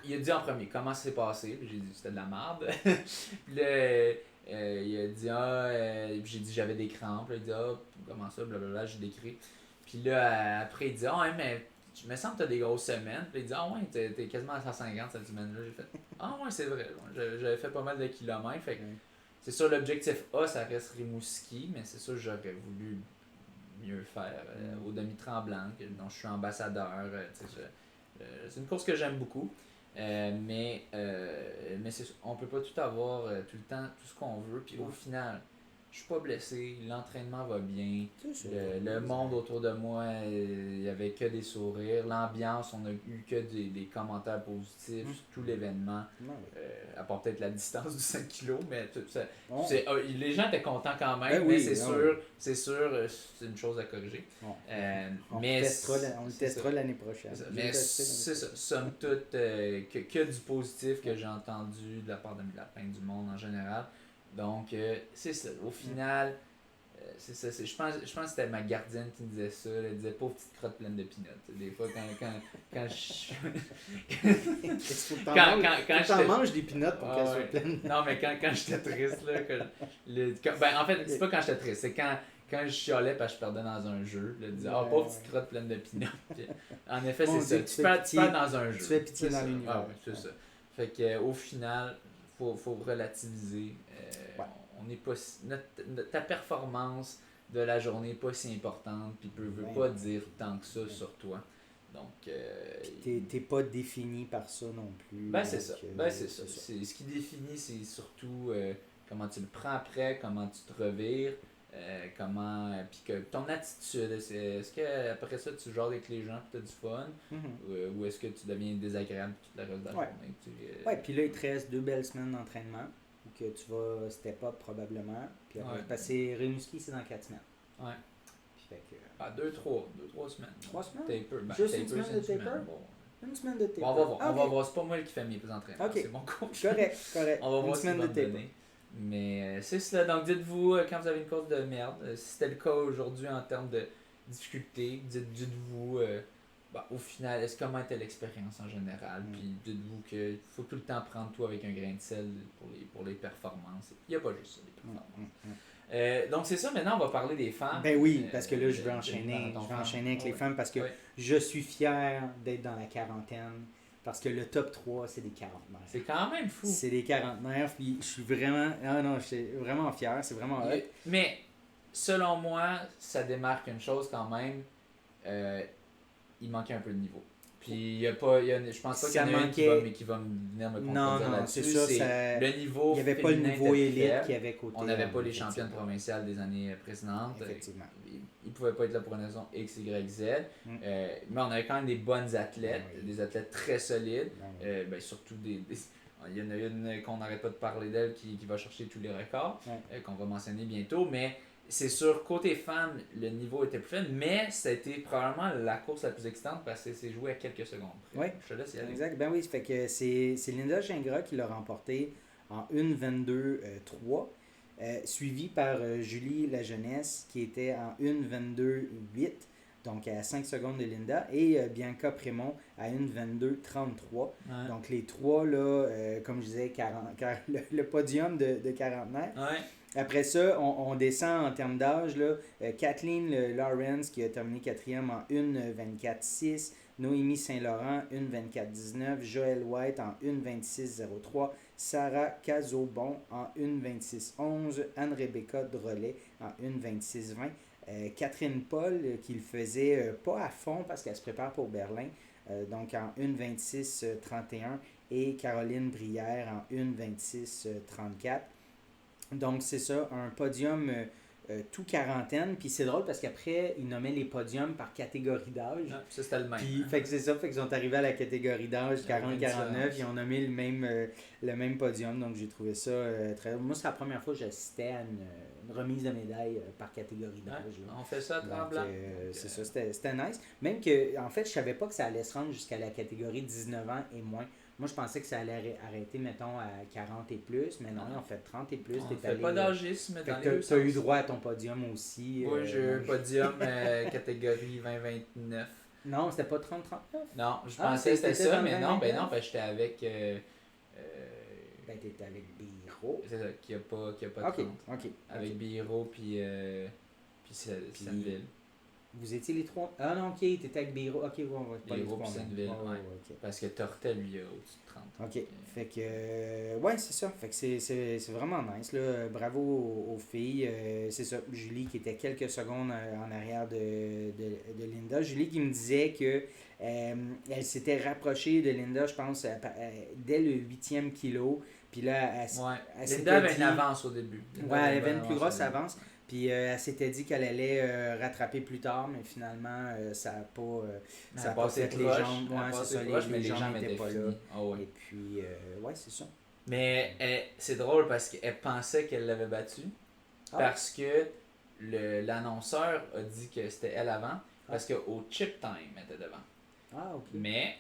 il a dit en premier, comment ça s'est passé? Puis j'ai dit, c'était de la merde. Puis là, il a dit, puis j'ai dit, j'avais des crampes. Là, il a dit, comment ça? Blablabla, j'ai décrit. Puis là, après, il dit, mais... Je me sens que tu as des grosses semaines. Puis il dit, t'es quasiment à 150 cette semaine-là. J'ai fait, c'est vrai. J'avais fait pas mal de kilomètres. Fait que c'est sûr, l'objectif A, ça reste Rimouski, mais c'est sûr que j'aurais voulu mieux faire au demi-tremblant, dont je suis ambassadeur. C'est une course que j'aime beaucoup. Mais on peut pas tout avoir tout le temps, tout ce qu'on veut. Puis au final, je suis pas blessé, l'entraînement va bien, le monde autour de moi, il n'y avait que des sourires, l'ambiance, on a eu que des commentaires positifs sur tout l'événement, à part peut-être la distance du 5 kg, mais les gens étaient contents quand même, mais c'est sûr, c'est une chose à corriger. On le testera l'année prochaine. Mais c'est ça, somme toute, que du positif que j'ai entendu de la part de la fin du monde en général. Donc, c'est ça. Au final, c'est ça. Je pense que c'était ma gardienne qui me disait ça. Elle disait pauvre petite crotte pleine de peanuts. Des fois, quand je. Quand tu manges des peanuts pour qu'elles soient pleines. Non, mais quand j'étais triste, là. En fait, c'est pas quand j'étais triste. C'est quand je chialais parce que je perdais dans un jeu. Elle disait pauvre petite crotte pleine de peanuts. Puis, en effet, c'est ça. Tu perds dans un jeu. Tu fais pitié dans l'univers. C'est ça. Fait qu'au final, faut relativiser. On est pas ta performance de la journée n'est pas si importante, puis veut pas dire tant que ça sur toi. Donc t'es pas défini par ça non plus. C'est ça. C'est ça. Ce qui définit, c'est surtout comment tu le prends après, comment tu te revires, puis que ton attitude, est-ce que après ça tu jases avec les gens et tu as du fun, ou est-ce que tu deviens désagréable toute la reste de la journée? Puis là il te reste 2 belles semaines d'entraînement que tu vas step up probablement. Puis parce que Rimouski, c'est dans 4 semaines. Ouais. Puis fait que... 2-3 semaines. 3 semaines? Taper. Juste une semaine de taper? Une semaine de taper. On va voir. On va voir. C'est pas moi qui fais mes entraînements. C'est mon coach. Correct. On va voir ce qu'il va me donner. Mais c'est cela. Donc dites-vous, quand vous avez une course de merde, si c'était le cas aujourd'hui en termes de difficulté, dites-vous... au final, comment était l'expérience en général? Puis dites-vous qu'il faut tout le temps prendre tout avec un grain de sel pour les performances. Il n'y a pas juste ça, les performances. Donc c'est ça, maintenant on va parler des femmes. Ben oui, parce que là je vais enchaîner avec les femmes parce que je suis fier d'être dans la quarantaine. Parce que le top 3, c'est des quarantenaires. C'est quand même fou. C'est des quarantenaires, puis je suis vraiment... je suis vraiment fier, c'est vraiment hot. Mais selon moi, ça démarque une chose quand même. Il manquait un peu de niveau. Puis je pense pas qu'il y en a une qui va venir me contredire là-dessus. C'est ça. Le niveau. Il n'y avait pas le niveau élite qu'il y avait côté. On n'avait pas les championnes provinciales des années précédentes. Effectivement. Ils ne pouvaient pas être là pour une raison X, Y, Z. Mais on avait quand même des bonnes athlètes, des athlètes très solides. Surtout il y en a une qu'on n'arrête pas de parler d'elle qui va chercher tous les records, qu'on va mentionner bientôt. Mais c'est sûr, côté femmes, le niveau était plus faible, mais ça a été probablement la course la plus excitante parce que c'est joué à quelques secondes. Oui, je te laisse y aller. Exact. Ben oui, ça fait que c'est Linda Gingras qui l'a remporté en 1:22.3, suivi par Julie Lajeunesse qui était en 1:22.8, donc à 5 secondes de Linda, et Bianca Prémont à 1:22.33. Donc les trois, là, comme je disais, le podium de quarantenaire. Après ça, on descend en termes d'âge. Kathleen Lawrence qui a terminé 4e en 1:24.6. Noémie Saint-Laurent, 1:24.19. Joël White en 1:26.03. Sarah Cazobon en 1:26.11. Anne-Rebecca Drolet en 1:26.20. Catherine Paul qui le faisait pas à fond parce qu'elle se prépare pour Berlin. Donc en 1:26.31. Et Caroline Brière en 1:26.34. Donc, c'est ça, un podium tout quarantaine. Puis c'est drôle parce qu'après, ils nommaient les podiums par catégorie d'âge. Ah, ça, c'était le même. Puis, fait que c'est ça, fait qu'ils sont arrivés à la catégorie d'âge 40-49, ils ont nommé le même podium. Donc j'ai trouvé ça très... Moi, c'est la première fois que j'assistais à une remise de médaille par catégorie d'âge. On fait ça à Tremblant. C'est ça, c'était nice. Même que, en fait, je savais pas que ça allait se rendre jusqu'à la catégorie 19 ans et moins. Moi, je pensais que ça allait arrêter, mettons, à 40 et plus, mais non, ils ont fait 30 et plus. On fait pas d'agisme dans les deux sens. Tu as eu droit à ton podium aussi. Oui, j'ai eu un podium catégorie 20-29. Non, c'était pas 30-39? Non, je pensais que c'était ça, mais non, ben non, j'étais avec... Ben, t'étais avec Biro. C'est ça, qui a pas 30. Ok. Avec Biro, puis Senneville. Vous étiez les trois? Ah non, ok, t'étais avec Biro. Ok, on va pas Biro puis Senneville, ouais. Parce que Tortel, lui, a au-dessus de 30. Ok, fait que... ouais, c'est ça. Fait que c'est vraiment nice, là. Bravo aux filles. C'est ça, Julie qui était quelques secondes en arrière de Linda. Julie qui me disait que elle s'était rapprochée de Linda, je pense, dès le 8e kilo. Puis là, elle Linda avait une avance au début. Elle avait une plus grosse avance. Puis elle s'était dit qu'elle allait rattraper plus tard, mais finalement, ça n'a pas fait les jambes. Ouais, c'est ça, les jambes n'étaient pas là. Oh, ouais. Et puis, ouais, c'est ça. Mais c'est drôle parce qu'elle pensait qu'elle l'avait battue. Parce que l'annonceur a dit que c'était elle avant. Parce qu'au chip time, elle était devant. Ah, ok. Mais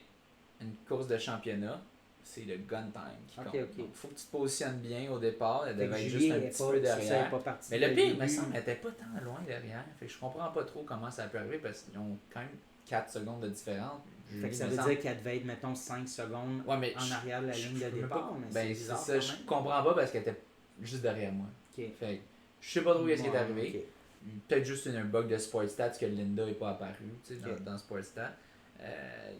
une course de championnat, c'est le gun time qui compte. Donc, il faut que tu te positionnes bien au départ. Elle devait être juste un petit peu derrière. Mais le pire, il me semble, elle n'était pas tant loin derrière. Fait que je comprends pas trop comment ça peut arriver parce qu'ils ont quand même 4 secondes de différence. Fait que ça veut dire qu'elle devait être, mettons, 5 secondes en arrière de la ligne de départ. Ben, c'est ça, je comprends pas parce qu'elle était juste derrière moi. Fait que je sais pas trop ce qui est arrivé. Peut-être juste un bug de Sportstat que Linda n'est pas apparue dans Sportstat.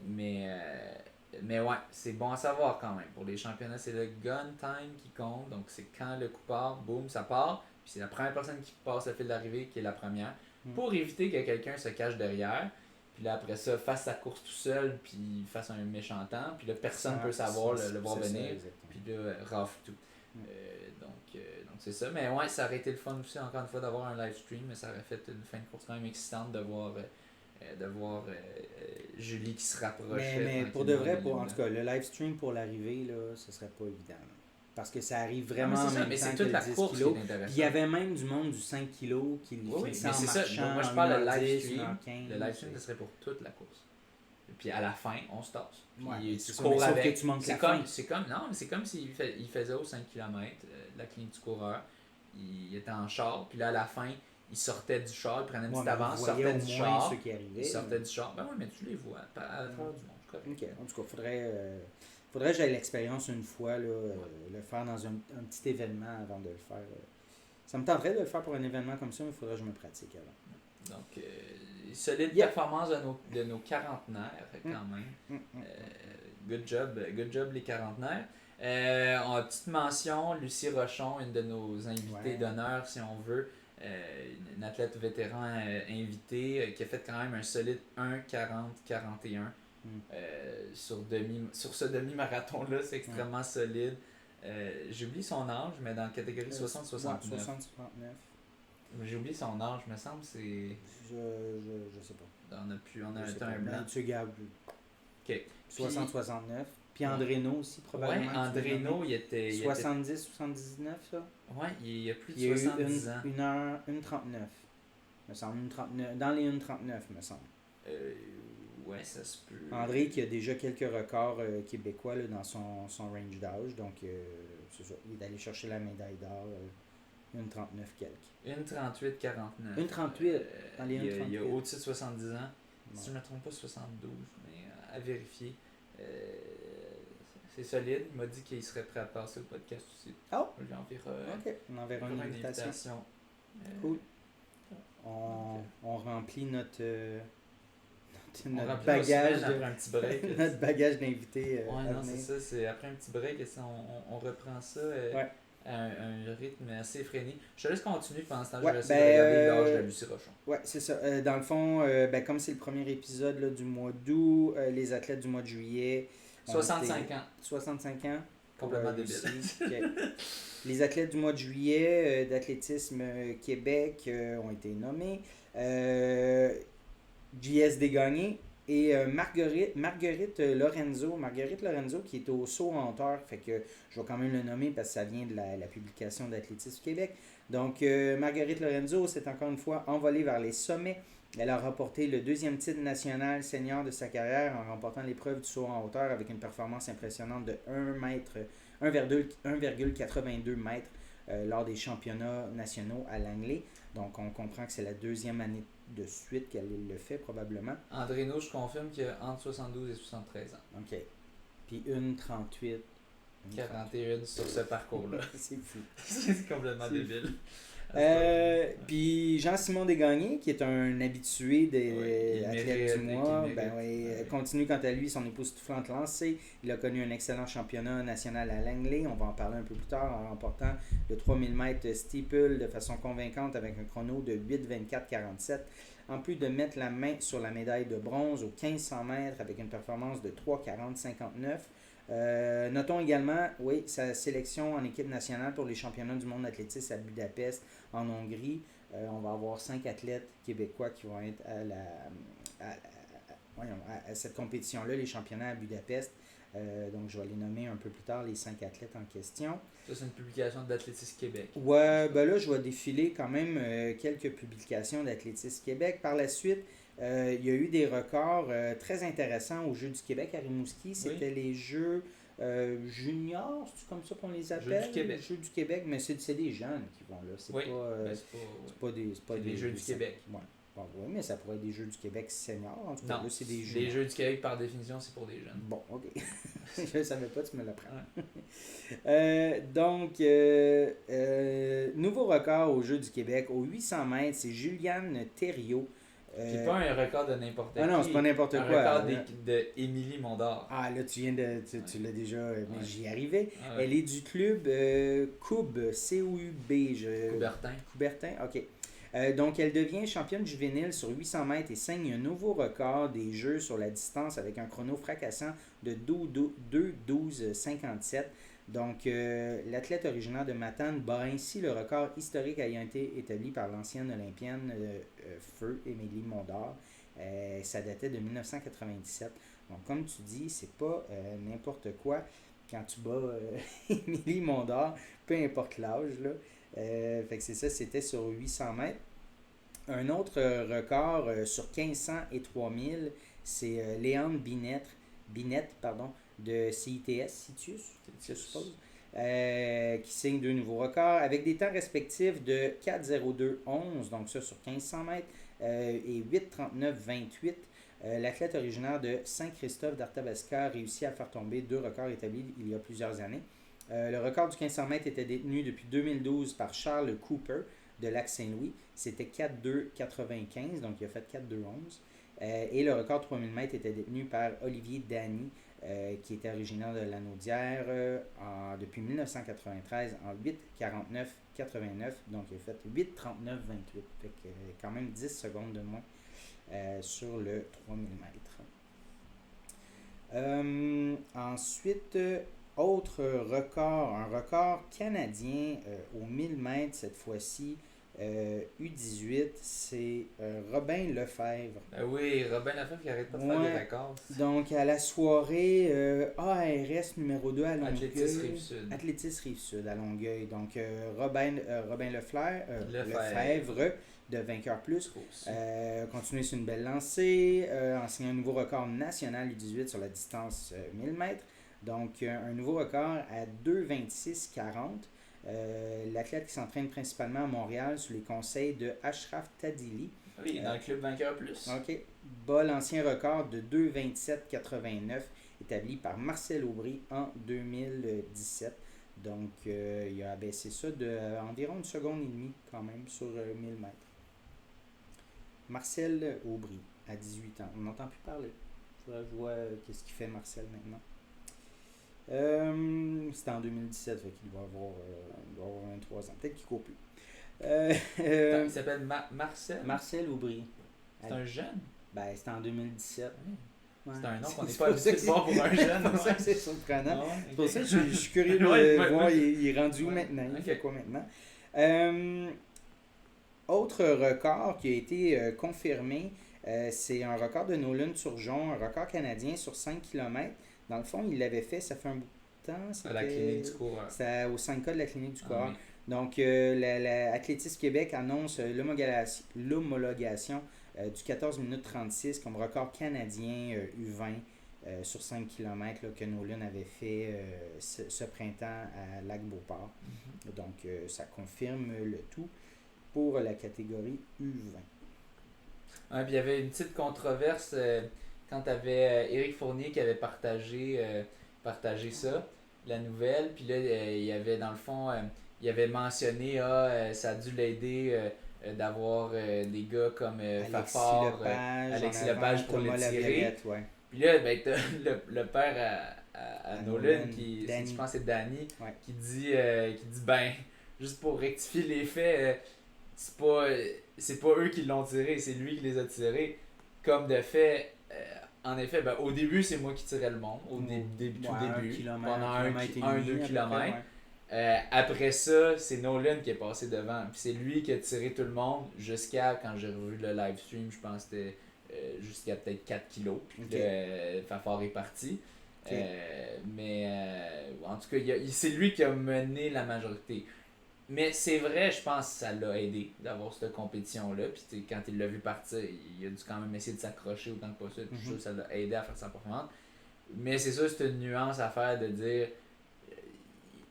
Mais ouais, c'est bon à savoir quand même. Pour les championnats, c'est le gun time qui compte. Donc, c'est quand le coup part, boum, ça part. Puis c'est la première personne qui passe le fil d'arrivée qui est la première. Pour éviter que quelqu'un se cache derrière. Puis là, après ça, fasse sa course tout seul. Puis fasse un méchant temps. Puis là, personne ne peut savoir le voir venir. Puis là, rafle tout. Donc, c'est ça. Mais ouais, ça aurait été le fun aussi, encore une fois, d'avoir un live stream. Mais ça aurait fait une fin de course quand même excitante de voir Julie qui se rapprochait. Mais pour de vrai, en tout cas, le live stream pour l'arrivée, là, ce serait pas évident. Parce que ça arrive vraiment en même temps que le 10 kilos. Puis il y avait même du monde du 5 kilos qui le finissait en marchant. Moi, je parle de live stream. Le live stream, ce serait pour toute la course. Puis à la fin, on se tasse. Puis tu cours avec. Que tu manques la fin. C'est comme s'il faisait au 5 km, la clinique du coureur. Il était en char. Puis là, à la fin, il sortait du char, il prenait une petite avance, sortait du char. Il sortait du char. Ben oui, mais tu les vois à travers du monde. Ok, en tout cas, faudrait que j'aille l'expérience une fois, là, le faire dans un petit événement avant de le faire. Ça me tenterait de le faire pour un événement comme ça, mais il faudrait que je me pratique avant. Donc, solide performance de nos quarantenaires, quand même. Good job les quarantenaires. On a une petite mention, Lucie Rochon, une de nos invitées d'honneur, si on veut. Une athlète vétéran invitée qui a fait quand même un solide 1:40-41 sur ce demi-marathon-là. C'est extrêmement solide. J'ai son âge, mais dans la catégorie 60-69. 60-69. J'ai oublié son âge, me semble. C'est... Je sais pas. On a un temps blanc. Tu gardes. OK. 60-69. Puis Andréno aussi, probablement. Ouais, Andréno, il était... 70-79, ça? Ouais, il y a plus de 70 ans. Il y a eu 1:39, me semble. 1:39, dans les 1:39, me semble. Ouais, ça se peut. André qui a déjà quelques records québécois là, dans son range d'âge. Donc, c'est ça. Il est allé chercher la médaille d'or. 1:39 quelques. 1:38-49. 1:38 dans les 1:38. Il y a au-dessus de 70 ans. Si je ne me trompe pas, 72, mais à vérifier. C'est solide. Il m'a dit qu'il serait prêt à passer au podcast aussi. Oh! On enverra une invitation. Cool. On remplit notre bagage un petit break. notre bagage d'invités. Non, c'est ça. C'est après un petit break, on reprend ça à un rythme assez effréné. Je te laisse continuer pendant ce temps. Je vais essayer de regarder l'âge de Lucie Rochon. Ouais, c'est ça. Dans le fond, comme c'est le premier épisode là, du mois d'août, les athlètes du mois de juillet. 65 ans. 65 ans. Complètement débile. Okay. Les athlètes du mois de juillet d'athlétisme Québec ont été nommés. JS Gagné et Marguerite Lorenzo. Marguerite Lorenzo qui est au saut en hauteur. Fait que je vais quand même le nommer parce que ça vient de la publication d'Athlétisme Québec. Donc, Marguerite Lorenzo s'est encore une fois envolée vers les sommets. Elle a remporté le 2e titre national senior de sa carrière en remportant l'épreuve du saut en hauteur avec une performance impressionnante de 1,82 mètres lors des championnats nationaux à Langley. Donc, on comprend que c'est la 2e année de suite qu'elle le fait probablement. Andrino, je confirme qu'il a entre 72 et 73 ans. OK. Puis 1,38. 41 sur ce parcours-là. C'est fou. C'est complètement débile. Puis Jean-Simon Desgagnés, qui est un habitué des athlètes du mois, continue quant à lui son époustouflante lancée. Il a connu un excellent championnat national à Langley. On va en parler un peu plus tard en remportant le 3000 mètres steeple de façon convaincante avec un chrono de 8,24,47. En plus de mettre la main sur la médaille de bronze aux 1500 mètres avec une performance de 3,40,59. Notons également, sa sélection en équipe nationale pour les championnats du monde d'athlétisme à Budapest, en Hongrie. On va avoir 5 athlètes québécois qui vont être à cette compétition-là, les championnats à Budapest. Donc, je vais les nommer un peu plus tard, les 5 athlètes en question. Ça, c'est une publication d'Athlétisme Québec. Ouais, ben là, je vais défiler quand même quelques publications d'Athlétisme Québec. Par la suite, il y a eu des records très intéressants aux Jeux du Québec à Rimouski. C'était les Jeux juniors, c'est comme ça qu'on les appelle? Jeux du Québec, mais c'est des jeunes qui vont là. C'est pas des Jeux du Québec. Ouais. Bon, oui, mais ça pourrait être des Jeux du Québec seniors. En tout cas, là, c'est des Jeux. Les Jeux du Québec, par définition, c'est pour des jeunes. Bon, OK. Je ne savais pas, tu me l'apprends. Donc, nouveau record aux Jeux du Québec. Aux 800 mètres, c'est Juliane Thériault. C'est pas un record de n'importe qui. Ah non, c'est pas n'importe quoi. Un record d'Émilie Mondor. Ah là, tu l'as déjà, mais j'y arrivais. Elle est du club COUB, C-O-U-B. Coubertin, OK. Donc, elle devient championne juvénile sur 800 mètres et signe un nouveau record des Jeux sur la distance avec un chrono fracassant de 2,12,57. Donc, l'athlète originaire de Matane bat ainsi le record historique ayant été établi par l'ancienne olympienne Feu, Émilie Mondor. Ça datait de 1997. Donc, comme tu dis, c'est pas n'importe quoi quand tu bats Émilie Mondor, peu importe l'âge, là. Fait que c'est ça, c'était sur 800 mètres. Un autre record sur 1500 et 3000, c'est Léandre Binette, de CITS, je suppose, qui signe 2 nouveaux records avec des temps respectifs de 4,02,11, donc ça sur 1500 mètres, et 8,39,28. L'athlète originaire de Saint-Christophe d'Arthabasca réussit à faire tomber 2 records établis il y a plusieurs années. Le record du 1500 mètres était détenu depuis 2012 par Charles Cooper de Lac-Saint-Louis. C'était 4,2,95, donc il a fait 4,2,11. Et le record 3000 mètres était détenu par Olivier Dany, qui était originaire de Lanaudière depuis 1993 en 8,49,89. Donc il a fait 8,39,28. Fait que quand même 10 secondes de moins sur le 3000 mètres. Ensuite... autre record, un record canadien aux 1000 mètres cette fois-ci, U18, c'est Robin Lefebvre. Ben oui, Robin Lefebvre qui arrête pas de faire des records. Donc à la soirée ARS numéro 2 à Longueuil. Athlétisme Rive-Sud à Longueuil. Donc Robin Lefebvre de Vainqueur Plus. Continuer sur une belle lancée, enseigner un nouveau record national U18 sur la distance 1000 mètres. Donc, un nouveau record à 2,26,40. L'athlète qui s'entraîne principalement à Montréal sous les conseils de Ashraf Tadili. Oui, dans le club Vainqueur Plus. OK. Bat l'ancien record de 2,27,89 établi par Marcel Aubry en 2017. Donc, il a abaissé ça d'environ 1 seconde et demie quand même sur 1000 mètres. Marcel Aubry, à 18 ans. On n'entend plus parler. Je vois qu'est-ce qu'il fait Marcel maintenant. C'était en 2017, fait qu'il doit avoir 23 ans. Peut-être qu'il ne court plus. Il s'appelle Marcel? Marcel Aubry. C'est un jeune? Ben, c'était en 2017. C'est un nom qu'on n'est pas habitué de voir pour un jeune. C'est pour ça que c'est surprenant. C'est pour ça que je suis curieux de voir il est rendu où maintenant. Il fait quoi maintenant? Autre record qui a été confirmé, c'est un record de Nolan Turgeon, un record canadien sur 5 km. Dans le fond, il l'avait fait, ça fait un bout de temps. À la clinique du coureur. C'était au 5K de la clinique du coureur. Oui. Donc, l'Athlétisme Québec annonce l'homologation du 14 minutes 36 comme record canadien U20 sur 5 km là, que Nolan avait fait ce printemps à Lac-Beauport. Mm-hmm. Donc, ça confirme le tout pour la catégorie U20. Puis il y avait une petite controverse quand tu avais Éric Fournier qui avait partagé ça, la nouvelle. Puis là, il y avait dans le fond, il avait mentionné ça a dû l'aider d'avoir des gars comme Fafard, Alexis Lepage pour le tirer. Ouais. Puis là, ben, t'as le père à Nolan, qui je pense que c'est Danny, qui dit ben, juste pour rectifier les faits, c'est pas eux qui l'ont tiré, c'est lui qui les a tirés. Comme de fait, en effet, ben, au début, c'est moi qui tirais le monde, au début, pendant 1-2 km. Après ça, c'est Nolan qui est passé devant. Puis c'est lui qui a tiré tout le monde jusqu'à, quand j'ai revu le live stream, je pense que c'était jusqu'à peut-être 4 kilos. Okay. Fafard est parti. Okay. En tout cas, c'est lui qui a mené la majorité. Mais c'est vrai, je pense que ça l'a aidé d'avoir cette compétition-là. Puis quand il l'a vu partir, il a dû quand même essayer de s'accrocher autant que possible. Je suis sûr que ça l'a aidé à faire sa performance. Mais c'est sûr, c'est une nuance à faire de dire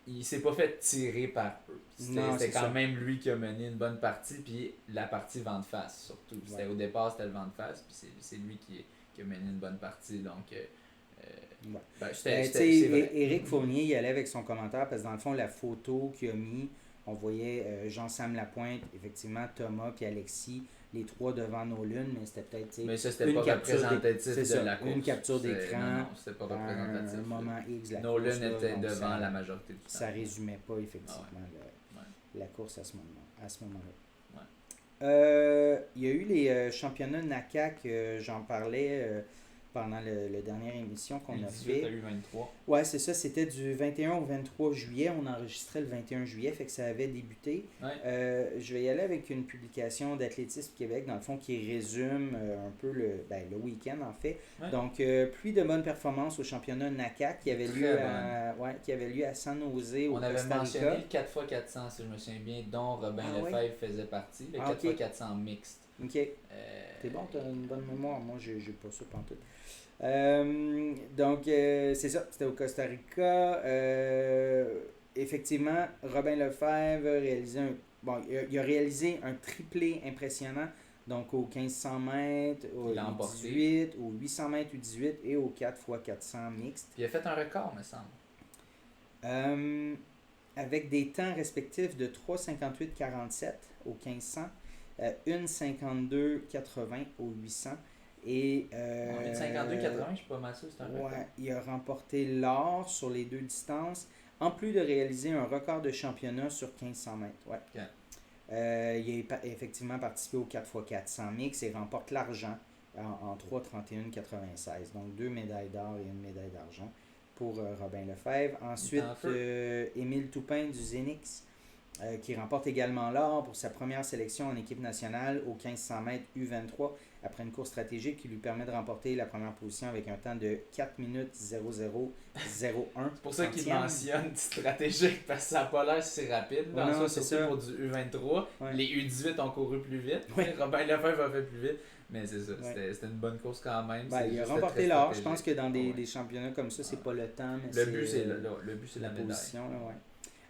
il s'est pas fait tirer par eux. C'était quand même lui qui a mené une bonne partie. Puis la partie vent de face surtout. Au départ, c'était le vent de face. Puis c'est lui qui a mené une bonne partie. Donc, Éric Fournier, il allait avec son commentaire parce que dans le fond, la photo qu'il a mis, on voyait Jean-Sam Lapointe, effectivement, Thomas puis Alexis, les trois devant Nolan, mais c'était peut-être mais ça, c'était pas représentatif de la course. Une capture d'écran, non, c'était pas représentatif. Un moment X, la Nolan course, était devant la majorité du temps. Ça résumait pas effectivement la course à ce moment-là. Il y a eu les championnats NACAC, j'en parlais pendant la dernière émission qu'on a fait. Tu as eu 23. Ouais, c'est ça. C'était du 21 au 23 juillet. On enregistrait le 21 juillet, fait que ça avait débuté. Ouais. Je vais y aller avec une publication d'Athlétisme Québec, dans le fond, qui résume un peu le week-end, en fait. Ouais. Donc, pluie de bonnes performances au championnat NACAC qui avait lieu à San Jose, au Costa Rica. On avait mentionné le 4x400, si je me souviens bien, dont Robin Lefebvre faisait partie. Le 4x400 mixte. OK. C'est bon, tu as une bonne mémoire. Moi, j'ai pas ça pantoute. Donc, c'est ça. C'était au Costa Rica. Effectivement, Robin Lefebvre il a réalisé un triplé impressionnant. Donc, au 1500 mètres, au 18, au 800 mètres U18 et au 4x400 mixte. Il a fait un record, me semble. Avec des temps respectifs de 3,58,47 au 1500, 1,52,80 au 800. Et 1,52,80, je suis pas mal sûr, c'est un record. Ouais, il a remporté l'or sur les deux distances, en plus de réaliser un record de championnat sur 1500 mètres. Ouais. Okay. Il a effectivement participé au 4x400 mix et remporte l'argent en 3,31,96. Donc 2 médailles d'or et 1 médaille d'argent pour Robin Lefebvre. Ensuite, Émile Toupin du Zénix, qui remporte également l'or pour sa première sélection en équipe nationale au 1500 mètres U23 après une course stratégique qui lui permet de remporter la première position avec un temps de 4 minutes 0001. C'est pour ça qu'il mentionne stratégique parce que ça n'a pas l'air si rapide. C'est ça pour du U23. Ouais. Les U18 ont couru plus vite. Ouais. Robin Lefebvre a fait plus vite. Mais c'est ça, c'était une bonne course quand même. Il a remporté l'or. Je pense que dans des championnats comme ça, c'est pas le temps. Mais le but, c'est la médaille. Position,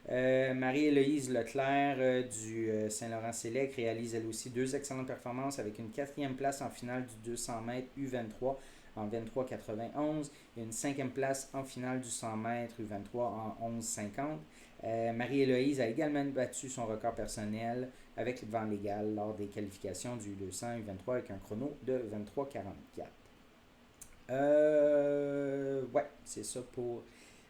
Marie-Héloïse Leclerc du Saint-Laurent-Sélec réalise elle aussi 2 excellentes performances avec une 4e place en finale du 200 mètres U23 en 23,91 et une 5e place en finale du 100 mètres U23 en 11,50. Marie-Héloïse a également battu son record personnel avec le vent légal lors des qualifications du 200 U23 avec un chrono de 23,44. C'est ça pour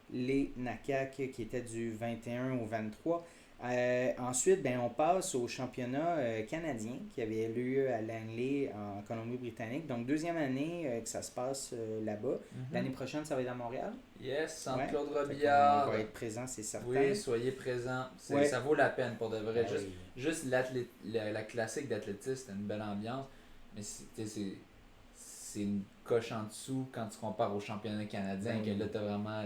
les NACAC qui étaient du 21 au 23. Ensuite, on passe au championnat canadien qui avait lieu à Langley en Colombie-Britannique. Donc, deuxième année que ça se passe là-bas. L'année prochaine, ça va être à Montréal. Yes, Centre-Claude Robillard. On va être présent, c'est certain. Oui, soyez présents. Ça vaut la peine pour de vrai. Juste la classique d'athlétisme, c'était une belle ambiance. Mais c'est une coche en dessous quand tu compares au championnat canadien. Que là, t'as vraiment.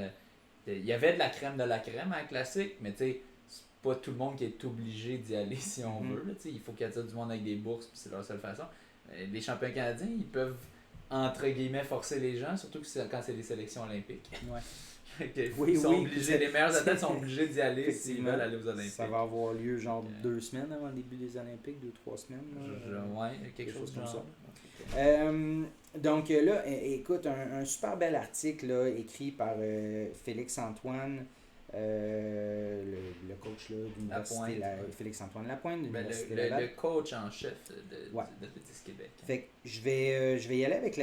Il y avait de la crème à la classique, mais tu sais, c'est pas tout le monde qui est obligé d'y aller si on veut. Là, il faut qu'il y ait du monde avec des bourses, puis c'est leur seule façon. Les champions canadiens, ils peuvent, entre guillemets, forcer les gens, surtout quand c'est des sélections olympiques. Ils sont obligés, les meilleurs athlètes sont obligés d'y aller s'ils veulent aller aux Olympiques. Ça va avoir lieu genre 2 semaines avant le début des Olympiques, 2-3 semaines. Quelque chose comme ça. Donc là, écoute, un super bel article là, écrit par Félix-Antoine, le coach là, de l'université, Félix-Antoine Lapointe de l'université Laval. Le coach en chef de l'Athlétisme Québec. Fait que je vais y aller avec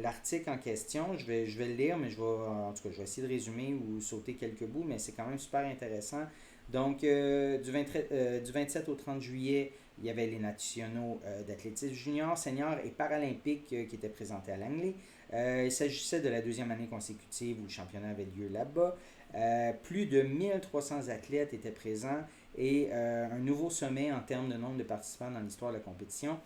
l'article en question. Je vais le lire, mais je vais essayer de résumer ou sauter quelques bouts, mais c'est quand même super intéressant. Donc, du 27 au 30 juillet, il y avait les nationaux d'athlétisme junior, senior et paralympique qui étaient présentés à Langley. Il s'agissait de la deuxième année consécutive où le championnat avait lieu là-bas. Plus de 1300 athlètes étaient présents et un nouveau sommet en termes de nombre de participants dans l'histoire de la compétition.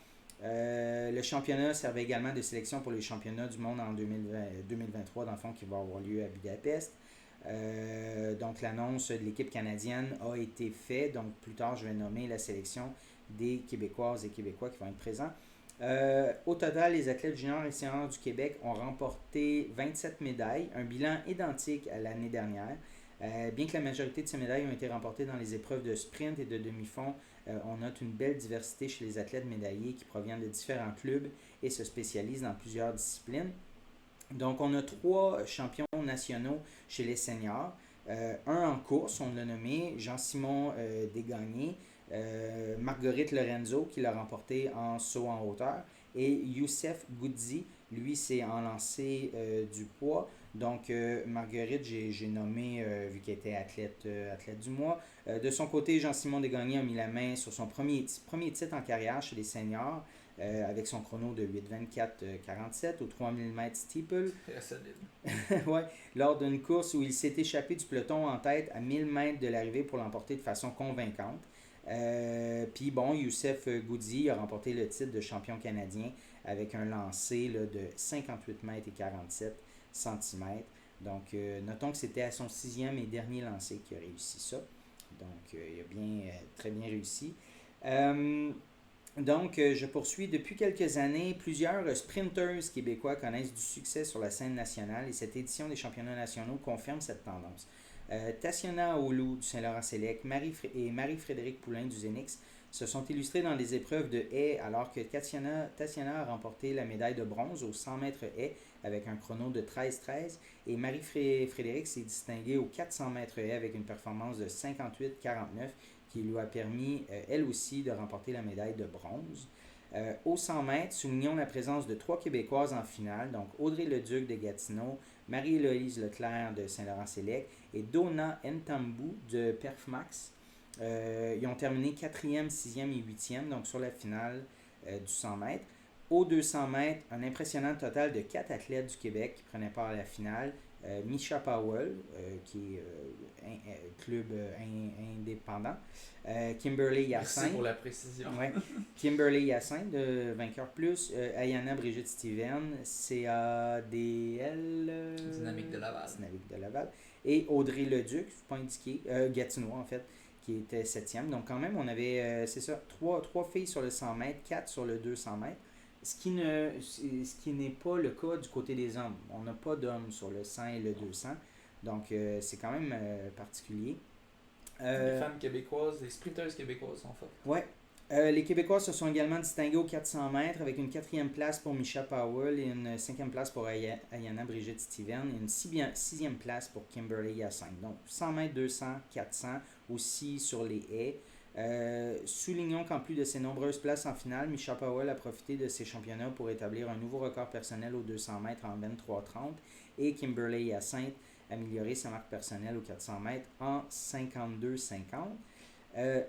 Le championnat servait également de sélection pour les championnats du monde en 2023, dans le fond, qui va avoir lieu à Budapest. Donc l'annonce de l'équipe canadienne a été faite. Donc plus tard, je vais nommer la sélection des Québécoises et Québécois qui vont être présents. Au total, les athlètes juniors et seniors du Québec ont remporté 27 médailles, un bilan identique à l'année dernière. Bien que la majorité de ces médailles ont été remportées dans les épreuves de sprint et de demi-fond, on note une belle diversité chez les athlètes médaillés qui proviennent de différents clubs et se spécialisent dans plusieurs disciplines. Donc, on a 3 champions nationaux chez les seniors. Un en course, on l'a nommé, Jean-Simon Desgagnés, Marguerite Lorenzo qui l'a remporté en saut en hauteur et Youssef Goudzi, lui c'est en lancer du poids. Donc Marguerite, j'ai nommé vu qu'elle était athlète du mois. De son côté, Jean-Simon Desgagnés a mis la main sur son premier titre en carrière chez les seniors avec son chrono de 8:24:47 au 3000 mètres steeple. Très solide. Ouais, lors d'une course où il s'est échappé du peloton en tête à 1000 mètres de l'arrivée pour l'emporter de façon convaincante. Puis bon, Youssef Goudzi a remporté le titre de champion canadien avec un lancer là, de 58 mètres et 47 cm. Donc, notons que c'était à son 6e et dernier lancer qu'il a réussi ça. Donc, il a très bien réussi. Donc, je poursuis. Depuis quelques années, plusieurs sprinters québécois connaissent du succès sur la scène nationale et cette édition des championnats nationaux confirme cette tendance. Tatiana Aoulou du Saint-Laurent-Sélect et Marie-Frédérique Poulain du Zénix se sont illustrés dans les épreuves de haies alors que Tatiana a remporté la médaille de bronze aux 100 mètres haies avec un chrono de 13:13 et Marie-Frédérique s'est distinguée aux 400 mètres haies avec une performance de 58:49 qui lui a permis elle aussi de remporter la médaille de bronze. Aux 100 mètres, soulignons la présence de 3 Québécoises en finale, donc Audrey Leduc de Gatineau, Marie-Héloïse Leclerc de Saint-Laurent-Sélect et Donna Ntambou de Perfmax. Ils ont terminé 4e, 6e et 8e, donc sur la finale du 100 mètres. Aux 200 mètres, un impressionnant total de 4 athlètes du Québec qui prenaient part à la finale. Misha Powell, qui est club indépendant. Kimberly Hyacinthe. Merci pour la précision. Ouais. Kimberly Hyacinthe de Vainqueur Plus. Ayana Brigitte Steven, CADL. Dynamique de Laval. Dynamique de Laval. Et Audrey Leduc, pas indiqué, Gatineau en fait, qui était 7e. Donc quand même, on avait, c'est ça, 3 filles sur le 100 mètres, 4 sur le 200 mètres. Ce qui n'est pas le cas du côté des hommes. On n'a pas d'hommes sur le 100 et le 200. Donc, c'est quand même particulier. Les femmes québécoises, les sprinteuses québécoises sont fortes. Oui. Les Québécoises se sont également distinguées aux 400 mètres avec une 4e place pour Misha Powell et une 5e place pour Ayana Brigitte Steven et une 6e place pour Kimberly Hyacinthe. Donc, 100 mètres, 200, 400 aussi sur les haies. Soulignons qu'en plus de ses nombreuses places en finale, Misha Powell a profité de ses championnats pour établir un nouveau record personnel aux 200 mètres en 23:30 et Kimberly Hyacinthe améliorer sa marque personnelle aux 400 mètres en 52:50.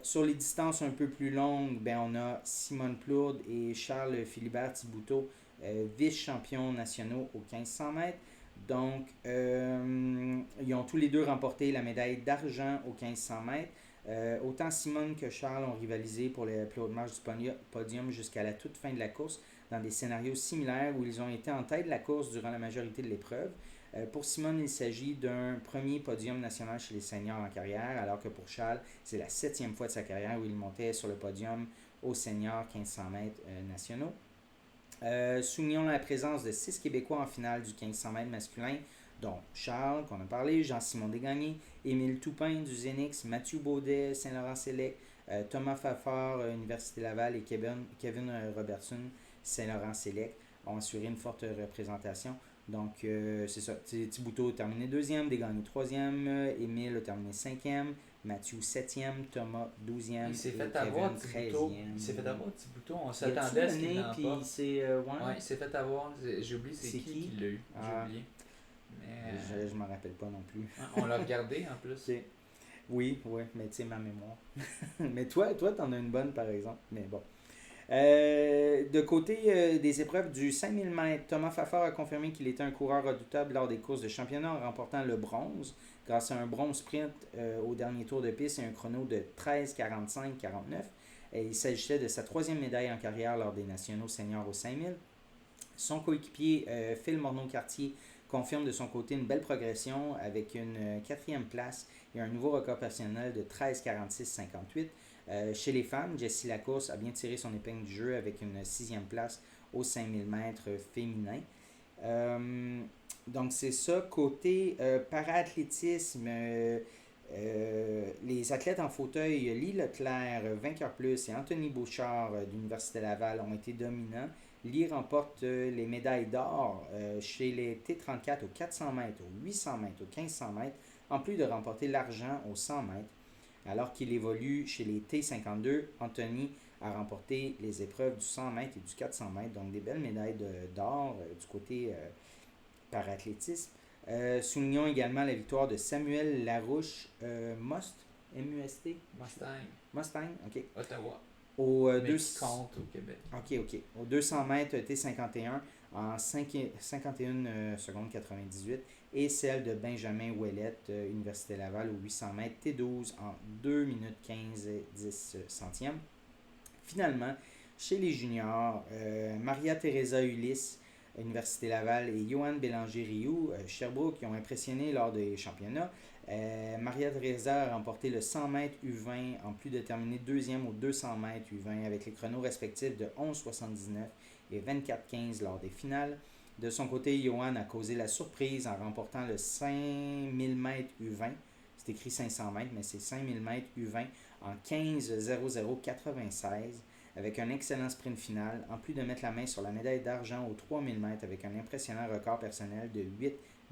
Sur les distances un peu plus longues, ben, on a Simone Plourde et Charles Philibert Thibouteau, vice-champions nationaux aux 1500 mètres. Donc, ils ont tous les deux remporté la médaille d'argent aux 1500 mètres. Autant Simone que Charles ont rivalisé pour les plus hautes marches du podium jusqu'à la toute fin de la course dans des scénarios similaires où ils ont été en tête de la course durant la majorité de l'épreuve. Pour Simone, il s'agit d'un premier podium national chez les seniors en carrière, alors que pour Charles, c'est la 7e fois de sa carrière où il montait sur le podium aux seniors 1500 mètres nationaux. Soulignons la présence de 6 Québécois en finale du 1500 mètres masculin, dont Charles, qu'on a parlé, Jean-Simon Desgagnés, Émile Toupin du Zénix, Mathieu Baudet, Saint-Laurent-Sélect, Thomas Fafard, Université Laval et Kevin Robertson, Saint-Laurent-Sélect ont assuré une forte représentation. Donc, c'est ça. Thibouteau a terminé 2e, Desgagnés 3e, Émile a terminé 5e, Mathieu 7e, Thomas 12e, il s'est fait avoir 13e. Il s'est fait avoir Thibouteau, on s'attendait à ce qu'il n'en pas. Il s'est fait avoir, j'ai oublié c'est qui l'a eu, j'ai oublié. Mais, je m'en rappelle pas non plus. On l'a regardé en plus. Oui, mais tu sais, ma mémoire. Mais toi, t'en as une bonne par exemple, mais bon. De côté des épreuves du 5000 mètres, Thomas Fafard a confirmé qu'il était un coureur redoutable lors des courses de championnat en remportant le bronze grâce à un bronze sprint au dernier tour de piste et un chrono de 13,45-49. Il s'agissait de sa 3e médaille en carrière lors des nationaux seniors au 5000. Son coéquipier Phil Morneau-Cartier confirme de son côté une belle progression avec une 4e place et un nouveau record personnel de 13,46-58. Chez les femmes, Jessie Lacourse a bien tiré son épingle du jeu avec une 6e place aux 5000 mètres féminin. Donc c'est ça. Côté para-athlétisme, les athlètes en fauteuil, Lee Leclerc, vainqueur plus, et Anthony Bouchard d'Université Laval ont été dominants. Lee remporte les médailles d'or chez les T34 aux 400 mètres, aux 800 mètres, aux 1500 mètres, en plus de remporter l'argent aux 100 mètres. Alors qu'il évolue chez les T52, Anthony a remporté les épreuves du 100 mètres et du 400 mètres, donc des belles médailles d'or du côté para-athlétisme. Soulignons également la victoire de Samuel Larouche M-U-S-T? Mustang, ok. Ottawa. Compte au Québec. Ok. Au 200 mètres T51 en 51 secondes 98 et celle de Benjamin Ouellette, Université Laval, au 800 mètres T12 en 2 minutes 15 et 10 centièmes. Finalement, chez les juniors, Maria-Thérésa Ulysse, Université Laval, et Johan Bélanger-Rioux, Sherbrooke, qui ont impressionné lors des championnats. Maria-Thérésa a remporté le 100 mètres U20 en plus de terminer 2e au 200 mètres U20 avec les chronos respectifs de 11,79 et 24,15 lors des finales. De son côté, Johan a causé la surprise en remportant le 5000 mètres U20. C'est écrit 500 mètres, mais c'est 5000 mètres U20 en 15,00,96 avec un excellent sprint final, en plus de mettre la main sur la médaille d'argent aux 3000 mètres avec un impressionnant record personnel de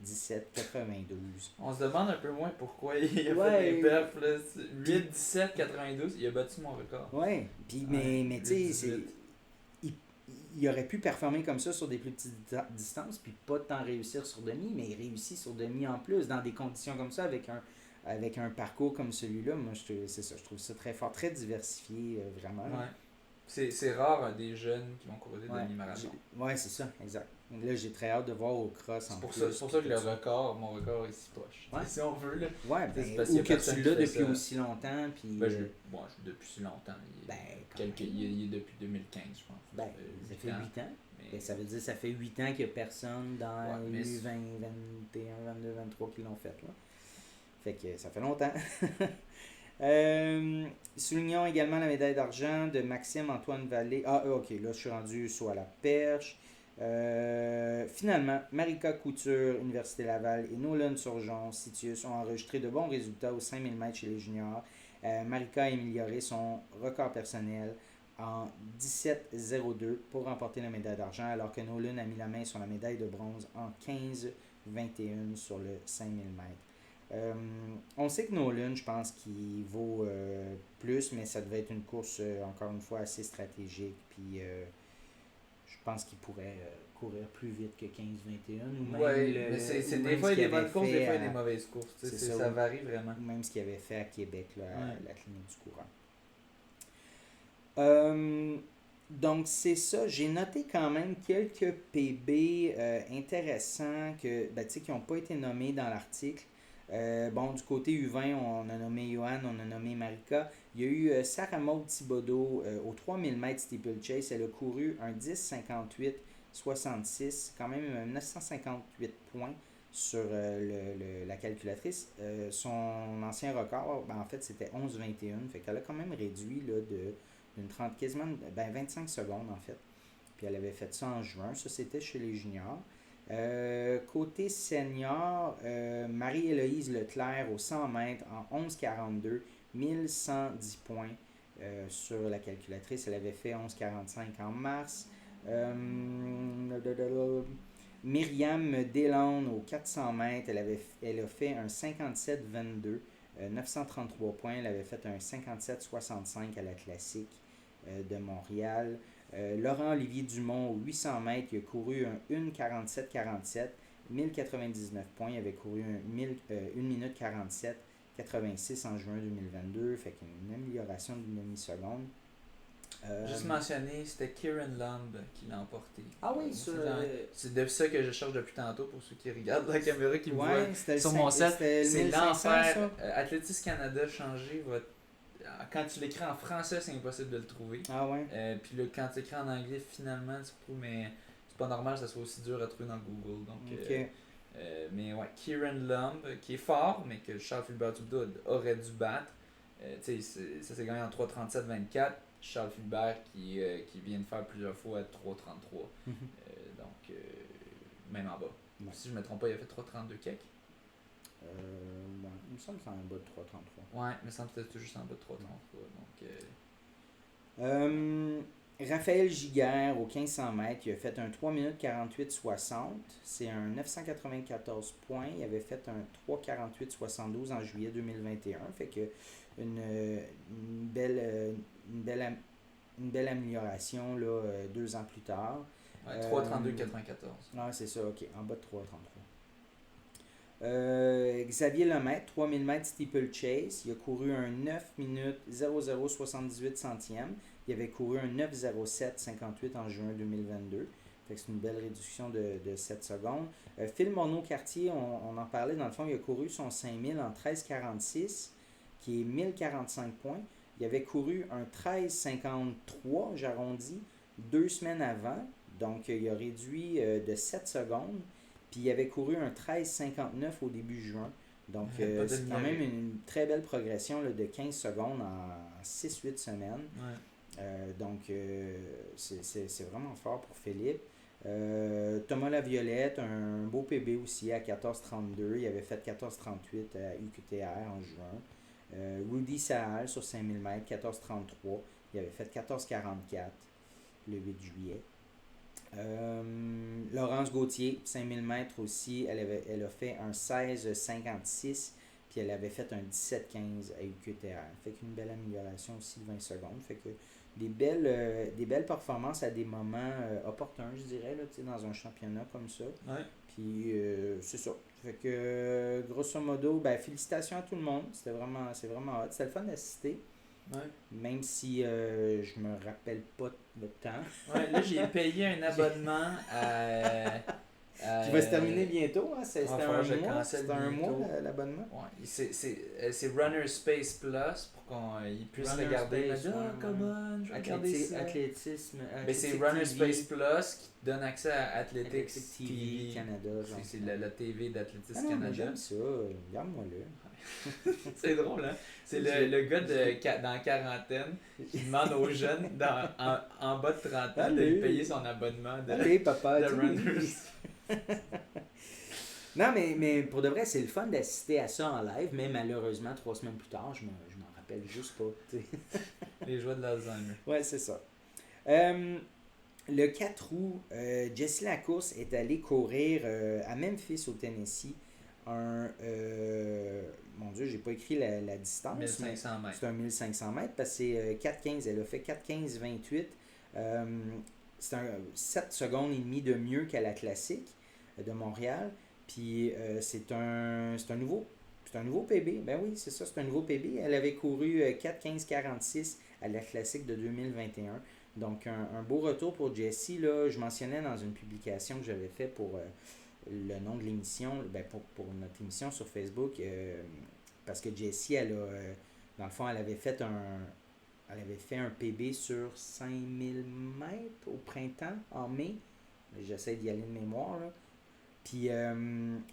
8,17,92. On se demande un peu moins pourquoi il a fait des perfs. 8,17,92, il a battu mon record. Ouais, puis mais tu sais, il aurait pu performer comme ça sur des plus petites distances, puis pas tant réussir sur demi, mais il réussit sur demi en plus, dans des conditions comme ça, avec un parcours comme celui-là. Moi, je trouve ça très fort, très diversifié, vraiment. Ouais. C'est rare des jeunes qui vont courir des demi-marathons. Ouais, c'est ça, exact. Là, j'ai très hâte de voir au cross en plus. C'est pour ça que mon record est si poche. Ouais. Si on veut, là. Ouais, ou que tu l'as depuis aussi longtemps. Puis, depuis si longtemps. Il est depuis 2015, je pense. Ça fait 8 ans. Mais ça veut dire que ça fait 8 ans qu'il n'y a personne dans les 20, 21, 22, 23 qui l'ont fait. Là. Fait que ça fait longtemps. Soulignons également la médaille d'argent de Maxime Antoine Vallée. Ok, là je suis rendu soit à la perche. Finalement, Marika Couture, Université Laval, et Nolan Surgeon, Citius, ont enregistré de bons résultats aux 5000 mètres chez les juniors. Marika a amélioré son record personnel en 17,02 pour remporter la médaille d'argent, alors que Nolan a mis la main sur la médaille de bronze en 15,21 sur le 5000 mètres. On sait que Nolan, je pense qu'il vaut plus, mais ça devait être une course, encore une fois, assez stratégique. Puis je pense qu'il pourrait courir plus vite que 15-21. Ou même mais c'est des fois il y a des bonnes courses, des fois il y a des mauvaises courses. Ça varie vraiment. Ou même ce qu'il avait fait à Québec, là, à la clinique du courant. Donc, c'est ça. J'ai noté quand même quelques PB intéressants qui n'ont pas été nommés dans l'article. Du côté U20, on a nommé Johan, on a nommé Marika. Il y a eu Sarah Maud Thibodeau au 3000 mètres steeplechase. Elle a couru un 10,58,66, quand même 958 points sur la calculatrice. Son ancien record, en fait, c'était 11,21. Fait qu'elle a quand même réduit là, d'une 30, quasiment 25 secondes en fait. Puis elle avait fait ça en juin. Ça, c'était chez les juniors. Côté senior, Marie-Héloïse Leclerc au 100 mètres en 11,42, 1110 points sur la calculatrice. Elle avait fait 11,45 en mars. Myriam Deslandes au 400 mètres, elle a fait un 57,22, 933 points. Elle avait fait un 57,65 à la classique de Montréal. Laurent-Olivier Dumont au 800 mètres, il a couru un 1,47,47, 1099 points. Il avait couru 1 minute 47, 86 en juin 2022, fait qu'une amélioration d'une demi-seconde. Juste mentionner, c'était Kieran Lumb qui l'a emporté. Ah oui, c'est de ça que je cherche depuis tantôt pour ceux qui regardent la caméra qui me voient sur mon set. C'est l'enfer. Athlétisme Canada changé votre. Quand tu l'écris en français, c'est impossible de le trouver. Ah ouais. Puis là, quand tu l'écris en anglais, finalement, tu trouves, mais c'est pas normal que ça soit aussi dur à trouver dans Google. Donc, mais ouais, Kieran Lumb, qui est fort, mais que Charles Philibert Dubé aurait dû battre. Ça s'est gagné en 3,37,24. Charles Philibert qui vient de faire plusieurs fois 3,33. Donc, même en bas. Ouais. Si je ne me trompe pas, il a fait 3,32 kek. Il me semble que c'est en bas de 3,33. Ouais, il me semble que c'était juste en bas de 3,33. Donc, Raphaël Giguère au 1500 mètres, il a fait un 3 minutes 48,60. C'est un 994 points. Il avait fait un 3,48,72 en juillet 2021. Fait que une belle amélioration là, 2 ans plus tard. Ouais, 3,32,94. C'est ça, ok, en bas de 3,33. Xavier Lemaitre, 3000 mètres steeplechase. Il a couru un 9 minutes 00,78 centièmes. Il avait couru un 9,07,58 en juin 2022. Fait que c'est une belle réduction de 7 secondes. Phil Monod-Cartier, on en parlait dans le fond, il a couru son 5000 en 13,46, qui est 1045 points. Il avait couru un 13,53, j'arrondis, 2 semaines avant. Donc, il a réduit de 7 secondes. Puis, il avait couru un 13,59 au début juin. Donc, c'est quand même une très belle progression là, de 15 secondes en 6-8 semaines. Ouais. Donc, c'est vraiment fort pour Philippe. Thomas Laviolette, un beau PB aussi à 14,32. Il avait fait 14,38 à UQTR en juin. Rudy Sahal sur 5000 mètres, 14,33. Il avait fait 14,44 le 8 juillet. Laurence Gauthier, 5000 mètres aussi, elle a fait un 16,56, puis elle avait fait un 17,15 à UQTR. Fait qu'une belle amélioration aussi de 20 secondes. Fait que des belles performances à des moments opportuns, je dirais, là, dans un championnat comme ça. Ouais. Puis c'est ça. Fait que grosso modo, félicitations à tout le monde. C'est vraiment hot. C'était le fun d'assister. Ouais. Même si je me rappelle pas le temps. Ouais, là j'ai payé un abonnement qui va se terminer bientôt, hein? C'était un mois l'abonnement. Ouais, c'est Runner Space Plus pour qu'on puisse regarder. Athlétisme. Mais c'est Runner Space Plus qui te donne accès à Athletics TV Canada. C'est la TV d'Athlétisme Canada. J'aime ça, regarde-moi-le. C'est drôle, hein? C'est le gars dans la quarantaine qui demande aux jeunes en bas de 30 ans de lui payer son abonnement de Runners. Non, mais pour de vrai, c'est le fun d'assister à ça en live, mais malheureusement, 3 semaines plus tard, je m'en rappelle juste pas. Les joies de l'Alzheimer. Ouais, c'est ça. Le 4 août, Jessie Lacourse est allée courir à Memphis, au Tennessee. Mon Dieu, j'ai pas écrit la distance. 1500 mètres. C'est un 1500 mètres parce que c'est 4,15. Elle a fait 4,15,28. c'est 7 secondes et demie de mieux qu'à la classique de Montréal. Puis c'est un nouveau PB. Ben oui, c'est ça, c'est un nouveau PB. Elle avait couru 4:15:46 à la classique de 2021. Donc un beau retour pour Jessie. Là, je mentionnais dans une publication que j'avais fait pour le nom de l'émission, pour notre émission sur Facebook, parce que Jessie, dans le fond, elle avait fait un PB sur 5000 mètres au printemps, en mai. J'essaie d'y aller de mémoire, là. Puis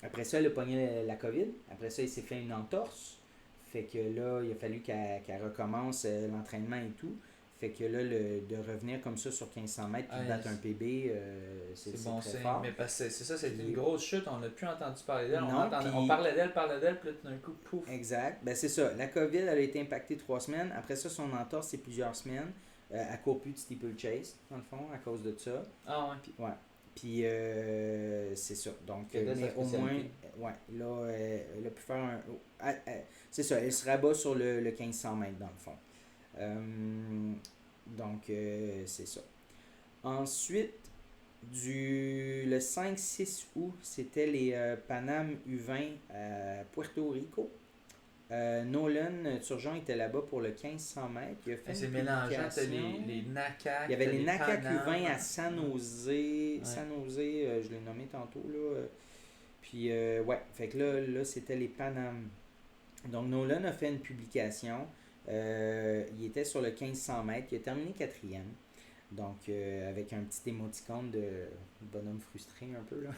après ça, elle a pogné la COVID. Après ça, il s'est fait une entorse. Fait que là, il a fallu qu'elle recommence l'entraînement et tout. Fait que là, de revenir comme ça sur 1500 mètres puis de battre un PB, c'est bon très fort. Mais parce que c'est ça, c'était une grosse chute. On n'a plus entendu parler d'elle. On parlait d'elle, puis là, tout d'un coup, pouf. Exact. Ben c'est ça. La COVID, elle a été impactée 3 semaines. Après ça, son entorse, c'est plusieurs semaines. Elle court plus de steeplechase, dans le fond, à cause de ça. Ah ouais. Puis c'est ça. Donc, mais au moins, là, elle a pu faire c'est ça, elle se rabat sur le 1500 mètres, dans le fond. Donc, c'est ça. Ensuite, le 5-6 août, c'était les Panam U20 à Puerto Rico. Nolan Turgeon était là-bas pour le 1500 mètres. Il a fait c'est mélangeant, les NACAC. Il y avait les NACAC U20 à San Jose. Ouais. San Jose, je l'ai nommé tantôt. Là. Puis, fait que là, c'était les Panam. Donc, Nolan a fait une publication. Il était sur le 1500 mètres. Il a terminé 4e. Donc, avec un petit émoticône de bonhomme frustré un peu, là.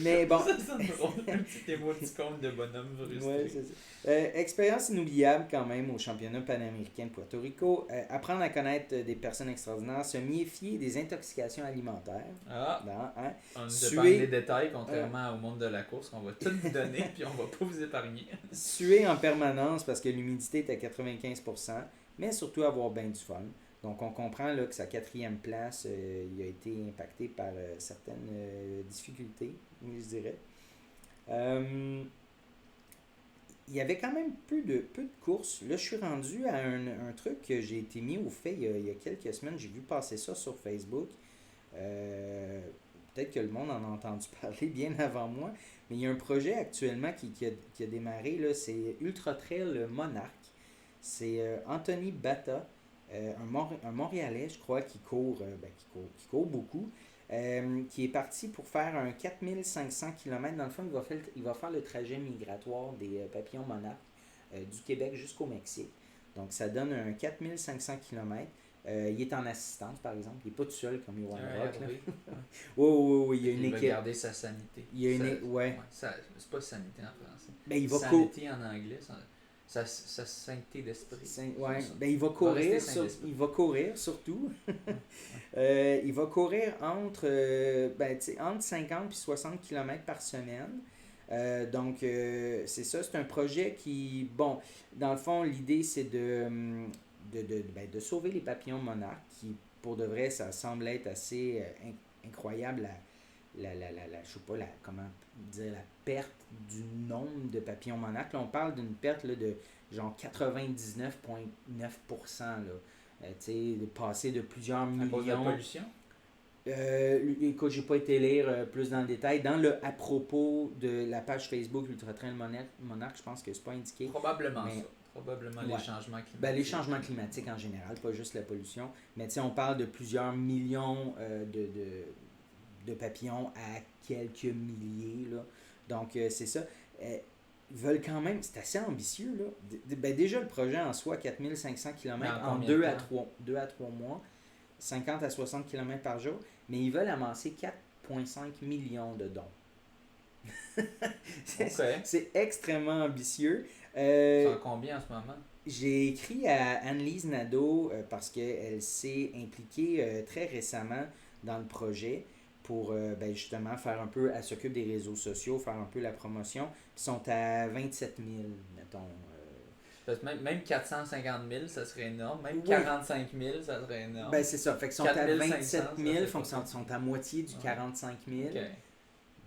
Mais bon. Ça sonne drôle, un petit émoticône de bonhomme frustré. Ouais, c'est ça. Expérience inoubliable quand même au championnat panaméricain de Puerto Rico. Apprendre à connaître des personnes extraordinaires, se méfier des intoxications alimentaires. On nous épargne les détails, contrairement au monde de la course, qu'on va tout vous donner, puis on va pas vous épargner. Suer en permanence parce que l'humidité est à 95%. Mais surtout avoir bien du fun. Donc, on comprend là, que sa 4e place, il a été impacté par certaines difficultés, je dirais. Il y avait quand même peu de courses. Là, je suis rendu à un truc que j'ai été mis au fait il y a quelques semaines. J'ai vu passer ça sur Facebook. Peut-être que le monde en a entendu parler bien avant moi. Mais il y a un projet actuellement qui a démarré. Là, c'est Ultra Trail Monarch. C'est Anthony Bata, un Montréalais, je crois, qui court beaucoup, qui est parti pour faire un 4500 km. Dans le fond, il va faire le trajet migratoire des papillons monarques du Québec jusqu'au Mexique. Donc, ça donne un 4500 km. Il est en assistance, par exemple. Il n'est pas tout seul comme Yohan Rock. Oui, il y a une équipe. Il va garder sa sanité. C'est pas sanité en français. Ben, sanité en anglais. Sa sainteté d'esprit. Il va courir surtout. Il va courir entre 50 et 60 km par semaine. Donc, c'est ça, c'est un projet qui, bon, dans le fond, l'idée, c'est de sauver les papillons monarques, qui, pour de vrai, ça semble être assez incroyable, je sais pas, comment dire, la perte du nombre de papillons monarques. Là, on parle d'une perte là, de genre 99,9%. De passer de plusieurs millions. À cause de la pollution? Écoute, j'ai pas été lire plus dans le détail. À propos de la page Facebook Ultra Trail Monarch, je pense que c'est pas indiqué. Probablement les changements climatiques. Les changements climatiques en général, pas juste la pollution. Mais on parle de plusieurs millions de papillons à quelques milliers. Là. Donc, c'est ça. Ils veulent quand même, c'est assez ambitieux. Là. Déjà, le projet en soi, 4500 km en 2 à 3 mois, 50 à 60 km par jour, mais ils veulent amasser 4,5 millions de dons. C'est extrêmement ambitieux. C'est en combien en ce moment? J'ai écrit à Anne-Lise Nadeau parce qu'elle s'est impliquée très récemment dans le projet pour justement faire un peu, elle s'occupe des réseaux sociaux, faire un peu la promotion. Ils sont à 27 000, mettons. Même 450 000, ça serait énorme. Même 45 000, ça serait énorme. C'est ça. Fait qu'ils sont à 27 000, ils sont à moitié du 45 000. Okay.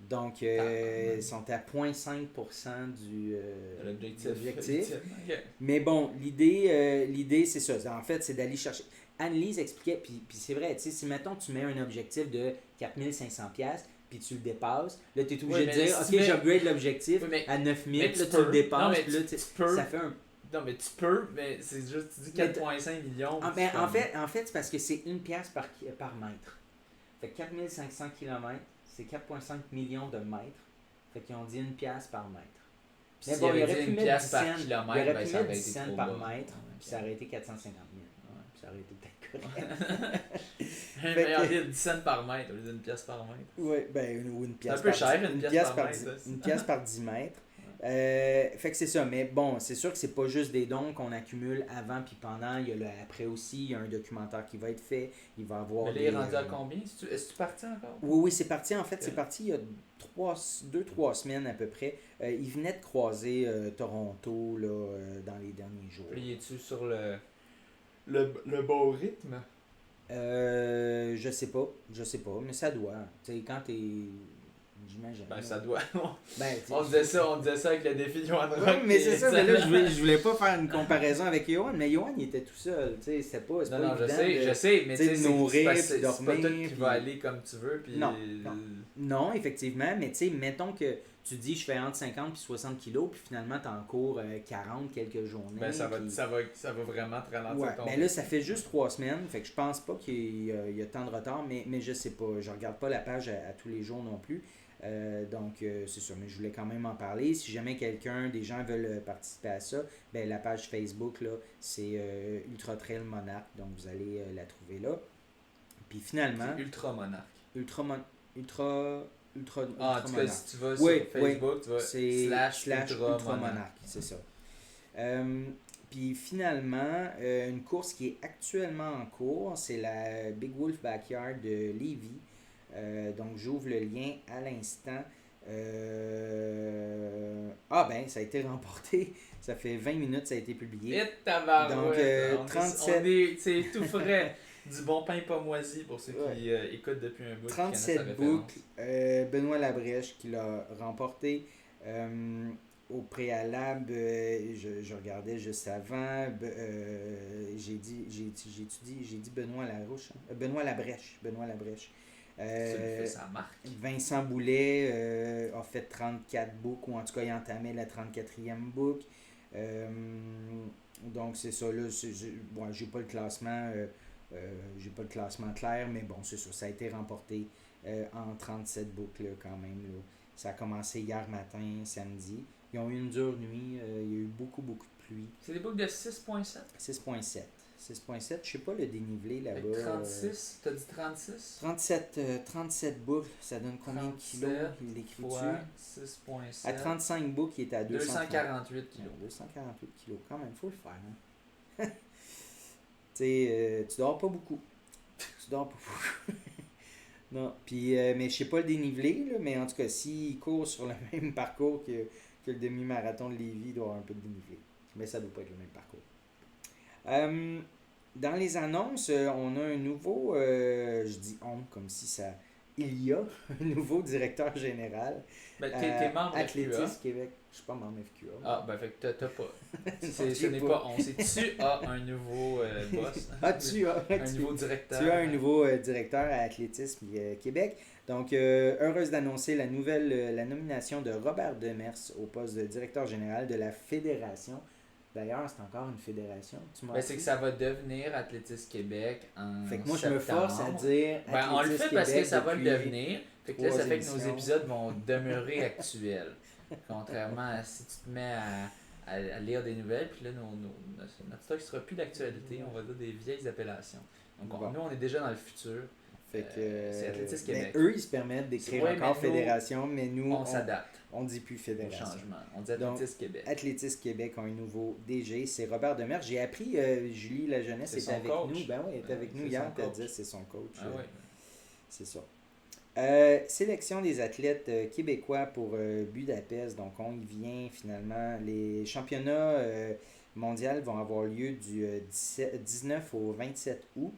Donc, ils sont à 0,5% de l'objectif. Okay. Mais bon, l'idée, c'est ça. En fait, c'est d'aller chercher. Anne-Lise expliquait, puis c'est vrai, tu sais, si mettons tu mets un objectif de 4500$, puis tu le dépasses, là tu es obligé de dire, ok, j'upgrade l'objectif à 9000, là tu le dépasses, puis là ça fait un... Non, mais tu peux, mais c'est juste, tu dis 4,5 millions. En fait, c'est parce que c'est 1$ par mètre. Fait que 4500 km, c'est 4,5 millions de mètres. Fait qu'ils ont dit 1$ par mètre. Mais bon, il aurait pu mettre 10 cents, il aurait pu mettre 10 cents par mètre, puis ça aurait été 450 000. Puis ça aurait été peut-être correct. Mais on dit 10 cents par mètre, au lieu d'une pièce par mètre. Oui, ben, ou une pièce par 10. C'est un peu cher, une pièce par mètre. Une pièce par 10 mètres. Fait que c'est ça, mais bon, c'est sûr que c'est pas juste des dons qu'on accumule avant puis pendant, il y a le après aussi, il y a un documentaire qui va être fait, il va avoir... Mais là, il est rendu à combien? Est-ce que tu parti encore? Oui, c'est parti, en fait, c'est parti il y a 2-3 semaines à peu près. Il venait de croiser Toronto, là, dans les derniers jours. Puis, es-tu sur le bon rythme? Je sais pas, mais ça doit. Tu sais, quand t'es... J'imagine. Ben, ça doit. Ben, on disait ça avec le défi de Johan Rock. Oui, mais c'est ça, mais là, je voulais pas faire une comparaison avec Johan, mais Johan, il était tout seul, tu sais, c'était pas... Non, je sais, mais tu sais, c'est pas dormir, tout qui va aller comme tu veux, puis... Non, effectivement, mais tu sais, mettons que tu dis, je fais entre 50 et 60 kilos, puis finalement, t'en cours 40 quelques journées. Ben, ça va vraiment te ralentir ouais, ben là, ça fait juste 3 semaines, fait que je pense pas qu'il y a tant de retard, mais je sais pas, je regarde pas la page à tous les jours non plus. Donc, c'est sûr, mais je voulais quand même en parler. Si jamais des gens veulent participer à ça, ben, la page Facebook, là, c'est Ultra Trail Monarch, donc vous allez la trouver là. Puis finalement... C'est Ultra Monarch. Ultra en tout cas, si tu vas sur Facebook, tu vas slash Ultra Monarch, c'est ça. Puis finalement, une course qui est actuellement en cours, c'est la Big Wolf Backyard de Lévis. Donc j'ouvre le lien à l'instant. Ça a été remporté. Ça fait 20 minutes, ça a été publié. Donc 37... c'est tout frais. Du bon pain pas moisi pour ceux qui écoutent depuis un bout. 37 boucles. Benoît Labrèche qui l'a remporté. Au préalable, je regardais juste avant. J'ai dit Benoît Larouche. Benoît Labrèche. Ça marque. Vincent Boulet a fait 34 boucles, ou en tout cas il entamait la 34e boucle. Donc c'est ça, là, j'ai pas le classement. J'ai pas le classement clair, mais bon, c'est ça. Ça a été remporté en 37 boucles là, quand même. Là. Ça a commencé hier matin, samedi. Ils ont eu une dure nuit. Il y a eu beaucoup de pluie. C'est des boucles de 6.7? 6.7. Je sais pas le dénivelé là-bas. 36? T'as dit 36? 37 boucles, ça donne combien de kilos? Il l'écrit dessus. 6.7. À 35 boucles, il est à 248 kilos. 248 kilos, quand même, faut le faire. Hein? Tu dors pas beaucoup. Non, puis, mais je sais pas le dénivelé, là, mais en tout cas, s'il court sur le même parcours que le demi-marathon de Lévis, il doit avoir un peu de dénivelé. Mais ça doit pas être le même parcours. Dans les annonces, on a un nouveau, je dis on comme si ça... Il y a un nouveau directeur général. Ben, t'es membre Athlétisme Québec. Je suis pas membre FQA. Ah, ben fait que t'as pas. Ce n'est pas on. C'est tu as un nouveau boss. Un nouveau directeur. Tu as un nouveau directeur à Athlétisme Québec. Donc, heureuse d'annoncer la nomination de Robert Demers au poste de directeur général de la fédération. D'ailleurs, c'est encore une fédération. C'est que ça va devenir Athlétisme Québec en Fait que moi, je me force à dire on le fait parce que ça va le devenir. Fait que là, ça fait que nos épisodes vont demeurer actuels. Contrairement à si tu te mets à lire des nouvelles, puis là, notre stock ne sera plus d'actualité. On va dire des vieilles appellations. Donc, nous, on est déjà dans le futur. Fait que, c'est Athlétisme Québec. Eux, ils se permettent d'écrire encore fédération, mais nous, on s'adapte. On dit plus fédération. Changement. On dit Athlétisme Québec. Athlétisme Québec a un nouveau DG, c'est Robert Demers. J'ai appris, Julie La Jeunesse est avec coach. Nous. Ben oui, elle est avec nous hier, tu as dit c'est son coach. Ah oui. C'est ça. Sélection des athlètes québécois pour Budapest. Donc, on y vient finalement. Les championnats mondiaux vont avoir lieu du 19 au 27 août.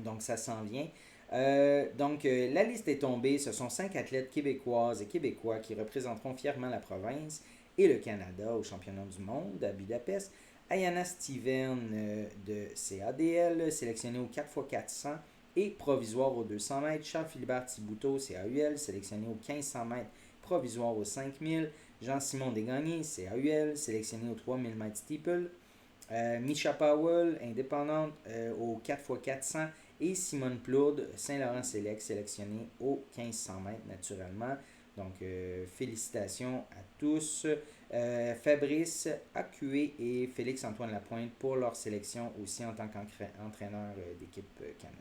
Donc, ça s'en vient. La liste est tombée. Ce sont 5 athlètes québécoises et québécois qui représenteront fièrement la province et le Canada au championnat du monde à Budapest. Ayana Steven de CADL, sélectionné au 4x400 et provisoire aux 200 mètres. Charles-Philibert Thibouteau, CAUL, sélectionné au 1500 mètres, provisoire aux 5000. Jean-Simon Desgagnés, CAUL, sélectionné au 3000 mètres steeple. Misha Powell, indépendante, au 4x400. Et Simone Plourde, Saint-Laurent Select, sélectionné au 1500 mètres naturellement. Donc, félicitations à tous. Fabrice Acué et Félix-Antoine Lapointe pour leur sélection aussi en tant qu'entraîneur d'équipe Canada.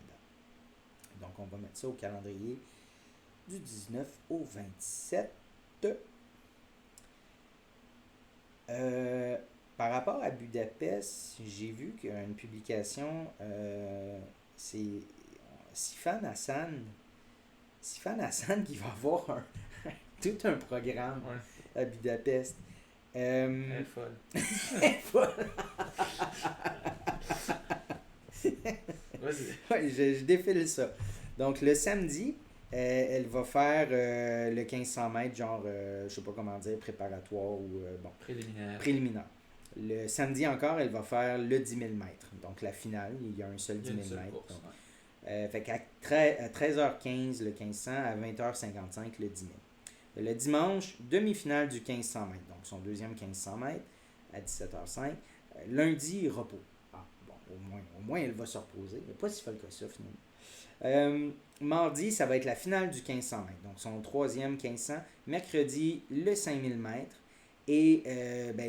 Donc, on va mettre ça au calendrier du 19 au 27. Par rapport à Budapest, j'ai vu qu'il y a une publication, c'est Sifan Hassan qui va avoir tout un programme à Budapest. Elle est folle. Elle est folle. Vas-y. Je défile ça. Donc, le samedi, elle va faire le 1500 mètres, genre, je sais pas comment dire, préparatoire ou préliminaire. Le samedi encore, elle va faire le 10 000 mètres. Donc, la finale, il y a un seul 10 000 mètres. Course, donc, fait qu'à 13h15 le 1500, à 20h55 le 10 000. Le dimanche, demi-finale du 1500 mètres. Donc, son deuxième 1500 mètres à 17h05. Lundi, repos. Ah, bon, au moins elle va se reposer. Mais pas si folle que ça, finalement. Mardi, ça va être la finale du 1500 mètres. Donc, son troisième 1500. Mercredi, le 5000 mètres. Et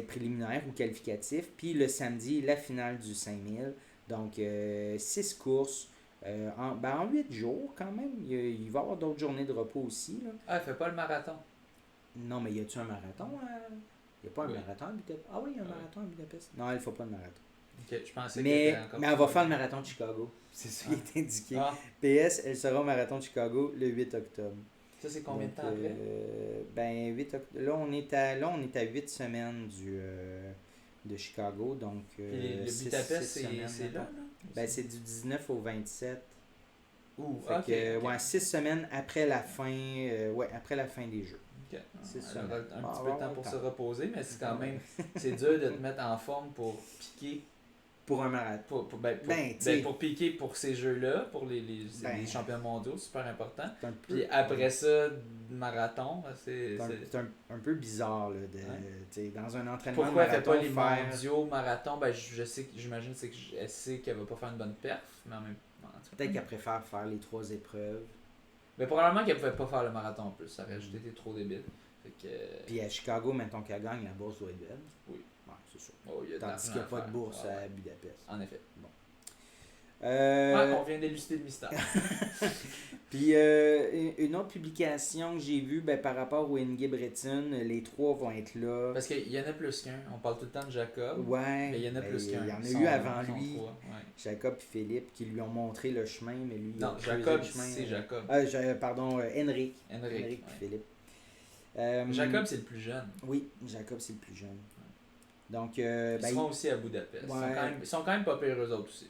préliminaire ou qualificatif. Puis le samedi, la finale du 5000. Donc, 6 courses. En 8 jours, quand même. Il va y avoir d'autres journées de repos aussi. Là. Ah, elle fait pas le marathon. Non, mais y a-tu un marathon? Il n'y a pas un marathon à Budapest? Ah oui, il y a un marathon à Budapest. Non, elle ne fait pas de marathon. Ok, je pensais mais elle va faire le marathon de Chicago. C'est ça qui est indiqué. PS, elle sera au marathon de Chicago le 8 octobre. Ça, c'est combien de temps après? 8 octobre. Là, on est à 8 semaines de Chicago. Donc, le Budapest, c'est là? C'est du 19 au 27. Okay. 6 semaines après la fin, après la fin des Jeux. Okay. Elle aura un petit peu de temps pour se reposer, mais c'est quand même c'est dur de te mettre en forme pour piquer. Pour un marathon. Pour piquer pour ces jeux-là, pour les champions mondiaux, super important. Puis après ça, marathon, c'est un peu bizarre là, dans un entraînement. Pourquoi elle fait pas les mondiaux marathon? J'imagine qu'elle sait qu'elle va pas faire une bonne perf, mais en même temps. Peut-être qu'elle préfère faire les 3 épreuves. Mais probablement qu'elle pouvait pas faire le marathon en plus, ça aurait juste été trop débile. Puis à Chicago, mettons qu'elle gagne, la bourse doit être belle. Oui. Ouais, c'est sûr. Tandis qu'il n'y a pas de bourse à Budapest. En effet. Bon. On vient d'élucider le mystère. Puis une autre publication que j'ai vue par rapport au Ingebrigtsen, les 3 vont être là. Parce qu'il y en a plus qu'un. On parle tout le temps de Jacob. Ouais. Mais il y en a plus qu'un. Il y en a eu avant lui. Jacob et Philippe qui lui ont montré le chemin, mais lui. Non, Jacob, c'est Jacob. Henrik. Henrik et Philippe. Jacob, c'est le plus jeune. Oui, Jacob, c'est le plus jeune. Donc, ils seront aussi à Budapest. Ils sont quand même pas pires eux autres aussi.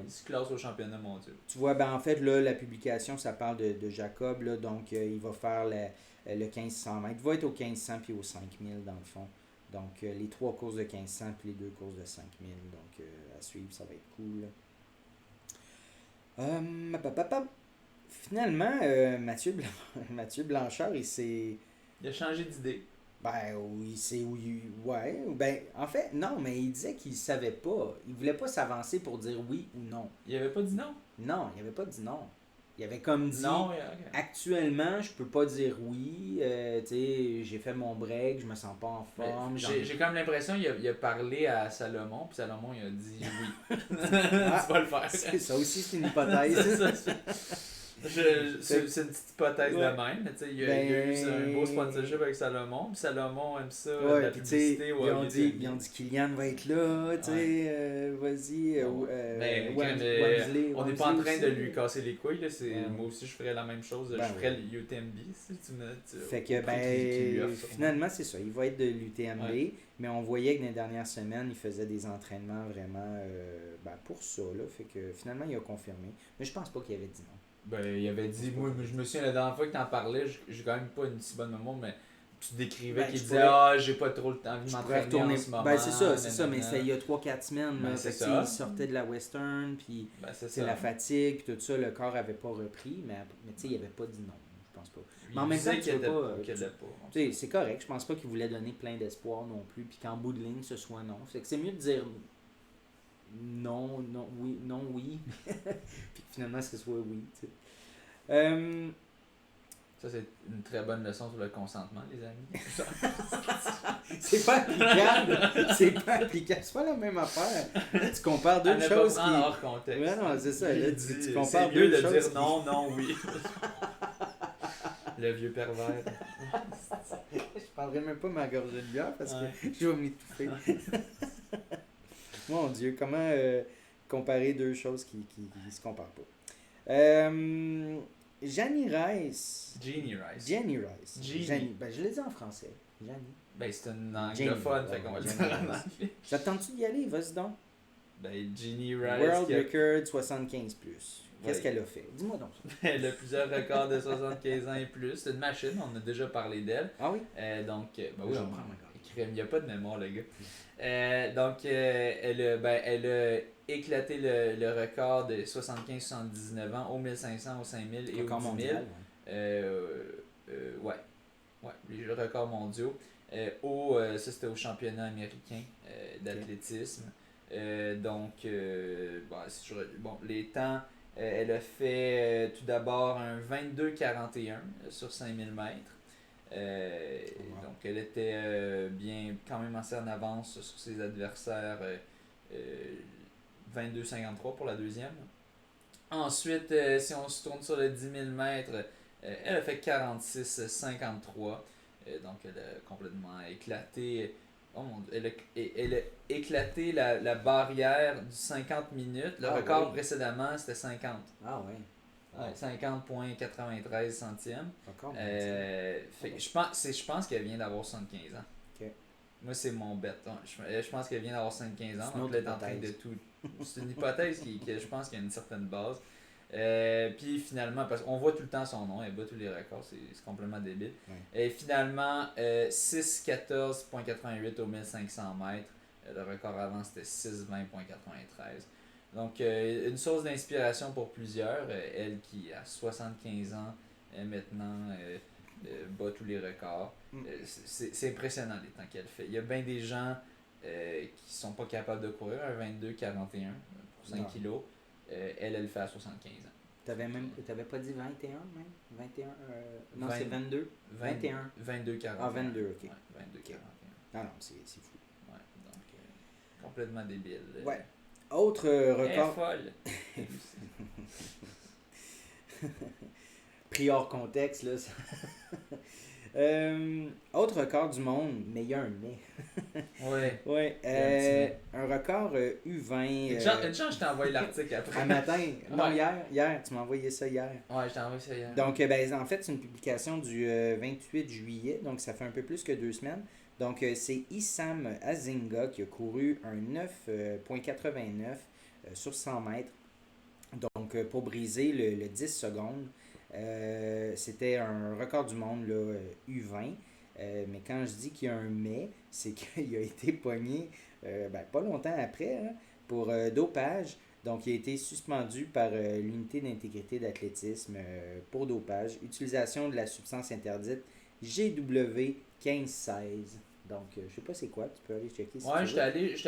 Ils se classent au championnat mondial. Tu vois, en fait, là, la publication, ça parle de Jacob. Là, donc, il va faire le 1500 mètres. Il va être au 1500 puis au 5000 dans le fond. Donc, les 3 courses de 1500 puis les 2 courses de 5000. Donc, à suivre, ça va être cool. Finalement, Mathieu Blanchard, il a changé d'idée. Oui, c'est oui. Ouais. En fait, non, mais il disait qu'il savait pas. Il voulait pas s'avancer pour dire oui ou non. Il avait pas dit non? Non, il avait pas dit non. Il avait comme dit non, actuellement, je peux pas dire oui. J'ai fait mon break, je me sens pas en forme. J'ai comme l'impression qu'il a parlé à Salomon, puis Salomon il a dit oui. Tu vas le faire. Ça aussi, c'est une hypothèse. C'est une petite hypothèse de même. Il y a eu un beau sponsorship avec Salomon. Puis Salomon aime ça, la publicité. Ils ont dit Kylian va être là. Vas-y. On n'est pas en train de lui casser les couilles. Moi aussi, je ferais la même chose. Je ferais l'UTMB. Fait que finalement, c'est ça. Il va être de l'UTMB. Mais on voyait que dans les dernières semaines, il faisait des entraînements vraiment pour ça. Fait que finalement, il a confirmé. Mais je pense pas qu'il avait dit non. Il avait dit, moi je me souviens la dernière fois que t'en parlais, j'ai quand même pas une si bonne mémoire, mais tu décrivais qu'il disait j'ai pas trop envie de m'entraîner en ce moment. C'est ça, mais c'était il y a 3-4 semaines. Il sortait de la western, puis c'est la fatigue, puis tout ça, le corps avait pas repris, mais il avait pas dit non, je pense pas. Mais en même temps, c'est correct, je pense pas qu'il voulait donner plein d'espoir non plus, puis qu'en bout de ligne, ce soit non. Fait que c'est mieux de dire non, oui, puis finalement, ce soit oui, tu sais. Ça, c'est une très bonne leçon sur le consentement, les amis. C'est pas applicable. C'est pas la même affaire. Là, tu compares deux choses qui... hors contexte. Ouais, non, c'est ça. Là, tu compares deux choses. C'est mieux de dire non, oui. Le vieux pervers. Je prendrais même pas ma gorgée de bière parce que je vais m'étouffer. Mon Dieu, comment comparer deux choses qui se comparent pas? Jenny Rice. Ben, je l'ai dit en français. Jenny. Ben, c'est une anglophone, fait qu'on va le dire en anglais. Ça te tente-tu d'y aller? Vas-y donc. Ben, Jenny Rice. World Record 75+. Qu'est-ce qu'elle a fait? Dis-moi donc ça. Elle a plusieurs records de 75 ans et plus. C'est une machine, on a déjà parlé d'elle. Ah oui? Donc, oui, on prend ma il n'y a pas de mémoire, le gars. Donc, elle a éclaté le record de 75-79 ans au 1500, au 5000 et au 10 000. Les records mondiaux. Ça, c'était au championnat américain d'athlétisme. Les temps, elle a fait tout d'abord un 22-41 sur 5000 mètres. Donc elle était quand même assez en avance sur ses adversaires, 22-53 pour la deuxième. Ensuite, si on se tourne sur le 10 000 mètres, elle a fait 46-53. Donc elle a complètement éclaté. Oh mon Dieu, elle a éclaté la barrière du 50 minutes. Le record précédemment c'était 50. Ah oui. 50,93 centièmes. Je pense qu'elle vient d'avoir 75 ans. Okay. Moi, c'est mon bet. Je pense qu'elle vient d'avoir 75 ans. Donc, elle est en train de tout. C'est une hypothèse qui je pense qu'il y a une certaine base. Puis finalement, parce qu'on voit tout le temps son nom, elle bat tous les records, c'est complètement débile. Ouais. Et finalement, 6,14,88 au 1500 mètres. Le record avant, c'était 6,20,93. Donc, une source d'inspiration pour plusieurs. Elle qui a 75 ans maintenant bat tous les records. C'est impressionnant les temps qu'elle fait. Il y a bien des gens qui sont pas capables de courir un 22-41 pour 5 kilos. Elle le fait à 75 ans. T'avais pas dit 21 même? 21? Non, c'est 22? 21? 22-41. Ah, 22, ok. Ouais, 22-41. Ah non, c'est fou. Ouais, donc complètement débile. Ouais. Autre record. Elle est folle. Pris hors contexte, là. Autre record du monde, mais il y a un mais. Ouais. Un record U20. Une chance, je t'ai envoyé l'article après. Un matin. Non, hier. Tu m'as envoyé ça hier. Ouais, je t'ai envoyé ça hier. Donc, en fait, c'est une publication du 28 juillet, donc ça fait un peu plus que 2 semaines. Donc, c'est Issam Azinga qui a couru un 9,89 sur 100 mètres. Donc, pour briser le 10 secondes. C'était un record du monde, là, U20. Mais quand je dis qu'il y a un mais, c'est qu'il a été pogné pas longtemps après pour dopage. Donc, il a été suspendu par l'unité d'intégrité d'athlétisme pour dopage. Utilisation de la substance interdite GW 1516. Donc, je sais pas c'est quoi, tu peux aller checker si tu veux. J'étais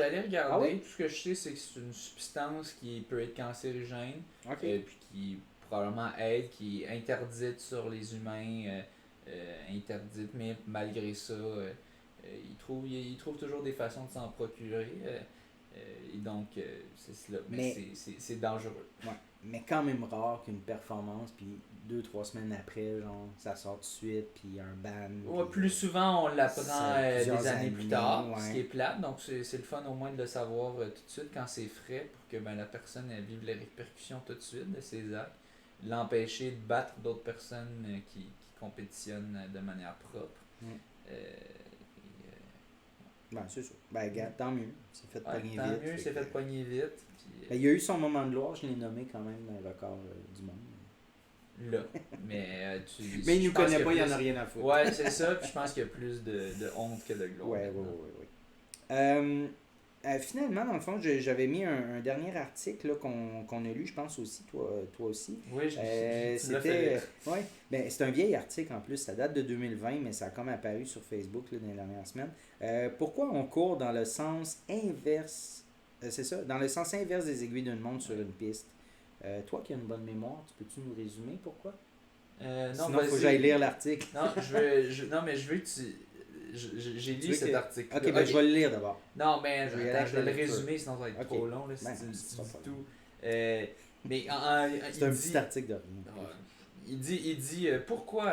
allé regarder. Ah oui? Tout ce que je sais, c'est que c'est une substance qui peut être cancérigène. Okay. Puis qui probablement aide, qui est interdite sur les humains. Interdite, mais malgré ça, ils trouvent toujours des façons de s'en procurer. Et donc, c'est cela. Mais c'est dangereux. Ouais. Mais quand même rare qu'une performance, puis 2-3 semaines après, genre, ça sort tout de suite, puis il y a un ban. Ouais, plus souvent, on l'apprend des années plus tard, ouais. Ce qui est plate. Donc, c'est le fun au moins de le savoir tout de suite quand c'est frais, pour que la personne elle vive les répercussions tout de suite de ses actes. L'empêcher de battre d'autres personnes qui compétitionnent de manière propre. C'est ça. Regarde, tant mieux. C'est fait pogner vite. Tant mieux, c'est fait pogner vite. Il y a eu son moment de gloire, je l'ai nommé quand même dans le record du monde. là. Mais mais il nous connaît pas, il en a rien à foutre. Ouais, c'est ça. Puis je pense qu'il y a plus de honte que de gloire. Ouais. Finalement, dans le fond, j'avais mis un dernier article là, qu'on a lu, je pense aussi, toi aussi. Oui, c'était c'est un vieil article en plus, ça date de 2020, mais ça a comme apparu sur Facebook là, dans les dernières semaines. Pourquoi on court dans le sens inverse, c'est ça, dans le sens inverse des aiguilles d'une montre sur une piste? Toi qui as une bonne mémoire, peux-tu nous résumer pourquoi? Non, sinon, il faut que j'aille lire l'article. Non, mais je veux que tu... J'ai lu cet article. Ok, ben je vais le lire d'abord. Non, mais je vais le résumer, sinon ça va être trop long. Là, c'est tout. C'est un petit article de rien. Il dit pourquoi,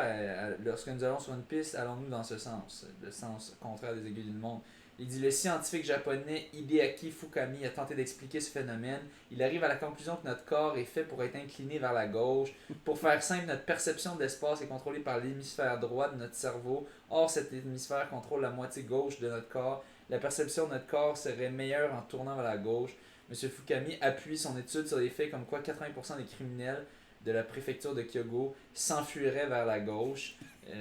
lorsque nous allons sur une piste, allons-nous dans ce sens, le sens contraire des aiguilles d'une montre. Il dit le scientifique japonais Hideaki Fukami a tenté d'expliquer ce phénomène. Il arrive à la conclusion que notre corps est fait pour être incliné vers la gauche. Pour faire simple, notre perception de l'espace est contrôlée par l'hémisphère droit de notre cerveau. Or, cet hémisphère contrôle la moitié gauche de notre corps. La perception de notre corps serait meilleure en tournant vers la gauche. M. Fukami appuie son étude sur les faits comme quoi 80% des criminels de la préfecture de Kyogo s'enfuiraient vers la gauche.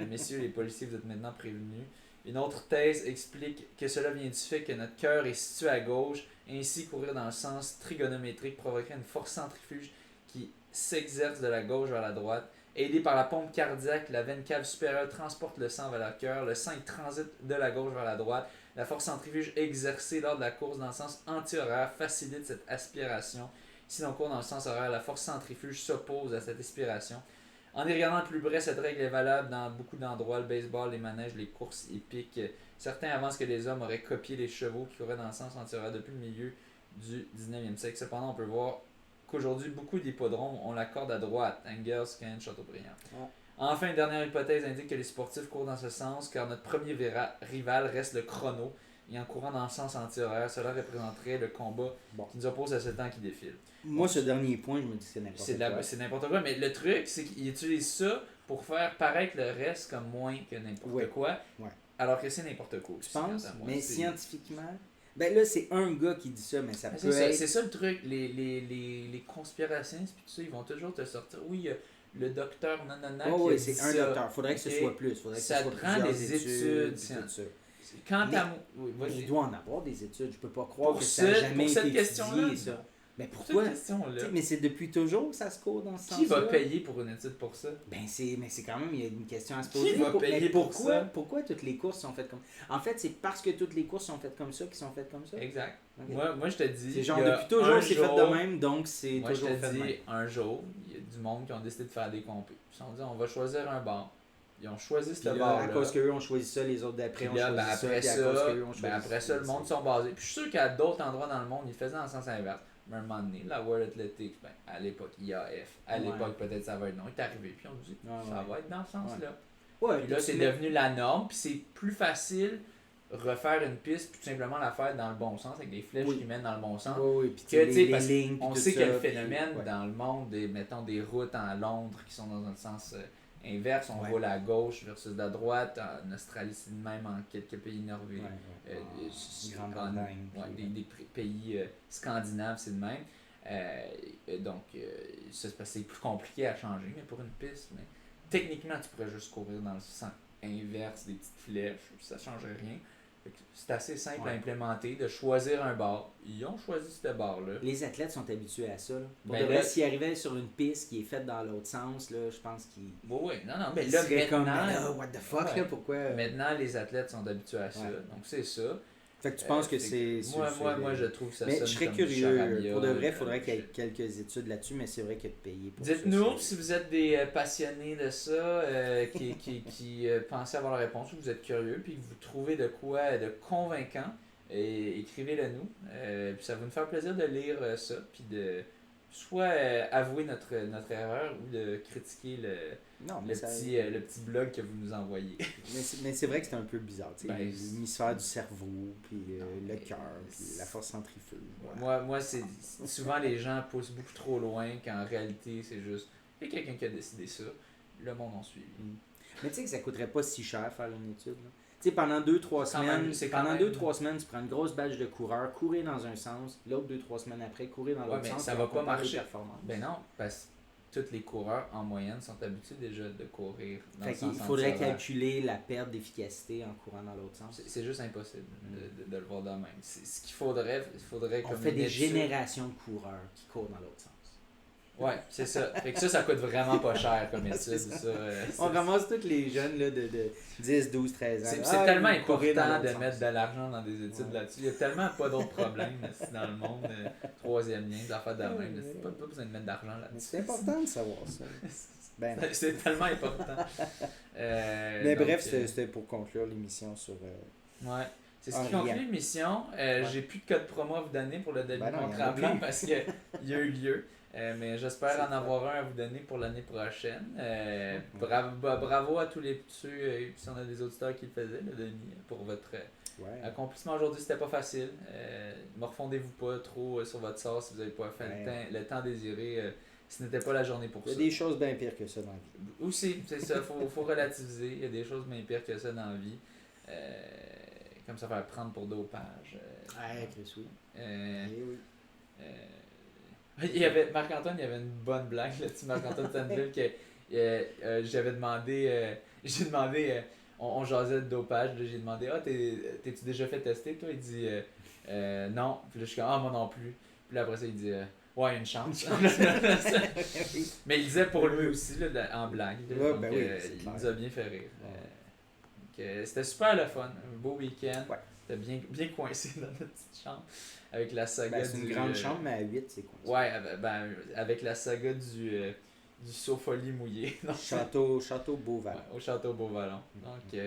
Messieurs les policiers, vous êtes maintenant prévenus. Une autre thèse explique que cela vient du fait que notre cœur est situé à gauche, ainsi courir dans le sens trigonométrique provoquerait une force centrifuge qui s'exerce de la gauche vers la droite. Aidé par la pompe cardiaque, la veine cave supérieure transporte le sang vers le cœur, le sang transite de la gauche vers la droite. La force centrifuge exercée lors de la course dans le sens anti-horaire facilite cette aspiration. Si l'on court dans le sens horaire, la force centrifuge s'oppose à cette aspiration. En y regardant de plus près, cette règle est valable dans beaucoup d'endroits, le baseball, les manèges, les courses hippiques. Certains avancent que les hommes auraient copié les chevaux qui couraient dans le sens anti-horaire depuis le milieu du 19e siècle. Cependant, on peut voir qu'aujourd'hui, beaucoup d'hippodromes ont la corde à droite, Angers, Cannes, Châteaubriand. Ouais. Enfin, une dernière hypothèse indique que les sportifs courent dans ce sens, car notre premier rival reste le chrono, et en courant dans le sens anti-horaire, cela représenterait le combat qui nous oppose à ce temps qui défile. Moi, ce dernier point, je me dis que c'est n'importe quoi. C'est n'importe quoi, mais le truc, c'est qu'il utilise ça pour faire paraître le reste comme moins que n'importe quoi, alors que c'est n'importe quoi. Tu penses? Mais scientifiquement... Ben là, c'est un gars qui dit ça, mais ça peut être... C'est ça le truc, les conspirationnistes, puis tout ça, ils vont toujours te sortir. Oui, le docteur nanana qui a c'est un ça. Docteur. Faudrait que ce soit plus. Faudrait que ça ce soit prend des études. Quand il doit en avoir des études. Je peux pas croire que ça n'a jamais été étudié, ça. Mais pourquoi? Mais c'est depuis toujours que ça se court dans ce sens-là. Qui va payer pour une étude pour ça? Mais c'est quand même, il y a une question à se poser. Qui va payer pour ça? Pourquoi toutes les courses sont faites comme ça? En fait, c'est parce que toutes les courses sont faites comme ça qu'ils sont faites comme ça. Exact. Okay. Moi, je te dis... C'est genre depuis toujours, c'est fait de même, donc c'est toujours fait de même. Moi, je te dis, un jour, il y a du monde qui ont décidé de faire des compés. Ils se sont dit, on va choisir un bar. Ils ont choisi ce bar-là. À cause qu'eux ont choisi ça, les autres d'après ont choisi ça. Après ça, le monde sont basés. Puis je suis sûr qu'à d'autres endroits dans le monde, ils faisaient dans le sens inverse. Mais à un moment donné, la World Athletics, à l'époque IAF, à l'époque peut-être ça va être non, il est arrivé, puis on dit ça va être dans ce sens-là. Puis là, c'est devenu la norme, puis c'est plus facile refaire une piste, puis tout simplement la faire dans le bon sens, avec des flèches qui mènent dans le bon sens. Puis les lignes, on sait qu'il y a le phénomène dans le monde, mettons des routes en Londres qui sont dans un sens inverse, on roule à gauche versus à droite. En Australie, c'est le même, en quelques pays norvégiens. Des pays scandinaves, c'est le même. Donc, c'est plus compliqué à changer, mais pour une piste, techniquement, tu pourrais juste courir dans le sens inverse des petites flèches, ça ne changerait rien. C'est assez simple à implémenter, de choisir un bar. Ils ont choisi ce bar-là. Les athlètes sont habitués à ça. Là. S'ils arrivaient sur une piste qui est faite dans l'autre sens, là, je pense qu'ils... Oui, non, mais là, maintenant... what the fuck, là, pourquoi... Maintenant, les athlètes sont habitués à ça. Donc, c'est ça. Fait que tu penses que c'est... Moi, je trouve ça mais je serais curieux. Pour de vrai, il faudrait qu'il y ait quelques études là-dessus, mais c'est vrai qu'il y a de payer pour ça. Dites-nous si vous êtes des passionnés de ça, qui pensez avoir la réponse, ou vous êtes curieux, puis que vous trouvez de quoi de convaincant, écrivez-le nous. Puis ça va nous faire plaisir de lire ça, puis de soit avouer notre erreur ou de critiquer le petit blog que vous nous envoyez. mais c'est vrai que c'est un peu bizarre. L'hémisphère du cerveau, puis le cœur, puis la force centrifuge. Moi c'est souvent les gens poussent beaucoup trop loin qu'en réalité c'est juste il y a quelqu'un qui a décidé ça, le monde en suit. Mais tu sais que ça coûterait pas si cher faire une étude. Tu sais, pendant 2-3 semaines, tu prends une grosse badge de coureur, courir dans un sens, l'autre 2-3 semaines après, courir dans l'autre sens. Mais ça va pas marcher. Ben non, parce que tous les coureurs, en moyenne, sont habitués déjà de courir dans fait le sens il faudrait anti-horaire. calculer la perte d'efficacité en courant dans l'autre sens. C'est juste impossible de le voir de même. Ce qu'il faudrait On comme fait des étude... générations de coureurs qui courent dans l'autre sens. Ouais, c'est ça. Fait que ça coûte vraiment pas cher comme étude. On ramasse tous les jeunes là, de 10, 12, 13 ans. C'est tellement important de mettre de l'argent dans des études là-dessus. Il y a tellement pas d'autres problèmes dans le monde. Troisième lien, des affaires de même. C'est pas besoin de mettre d'argent là-dessus. C'est important de savoir ça. Ben, c'est tellement important. mais bref, c'était pour conclure l'émission sur... Ouais. C'est ce qui conclut l'émission. J'ai plus de code promo à vous donner pour le début de mon tremblant parce qu'il y a eu lieu. Mais j'espère en avoir un à vous donner pour l'année prochaine. Bravo à tous les petits, si on a des auditeurs qui le faisaient, Denis, pour votre accomplissement aujourd'hui. C'était pas facile. Ne refondez-vous pas trop sur votre sort si vous n'avez pas fait le temps désiré. Ce n'était pas la journée pour ça. Il y a des choses bien pires que ça dans la vie. Aussi, c'est ça. Faut relativiser. Il y a des choses bien pires que ça dans la vie. Comme ça, faire prendre pour dopage. Chris, oui. Il y avait Marc-Antoine, il y avait une bonne blague là-dessus, Marc-Antoine Sandville, que j'avais demandé, j'ai demandé, on jasait de dopage, là, j'ai demandé, t'es-tu déjà fait tester, toi? Il dit, non. Puis là, je suis comme, moi non plus. Puis là, après ça, il dit, ouais, il y a une chance. Mais il disait pour lui aussi, là, en blague. Là, donc, il nous a bien fait rire. C'était super le fun, un beau week-end. Ouais. C'était bien coincé dans notre petite chambre. Avec la saga c'est une grande chambre, mais à 8, c'est coincé. Ouais, avec la saga du Sofolie mouillé. Château Beauval. Ouais, au Château Beauvalon. Donc,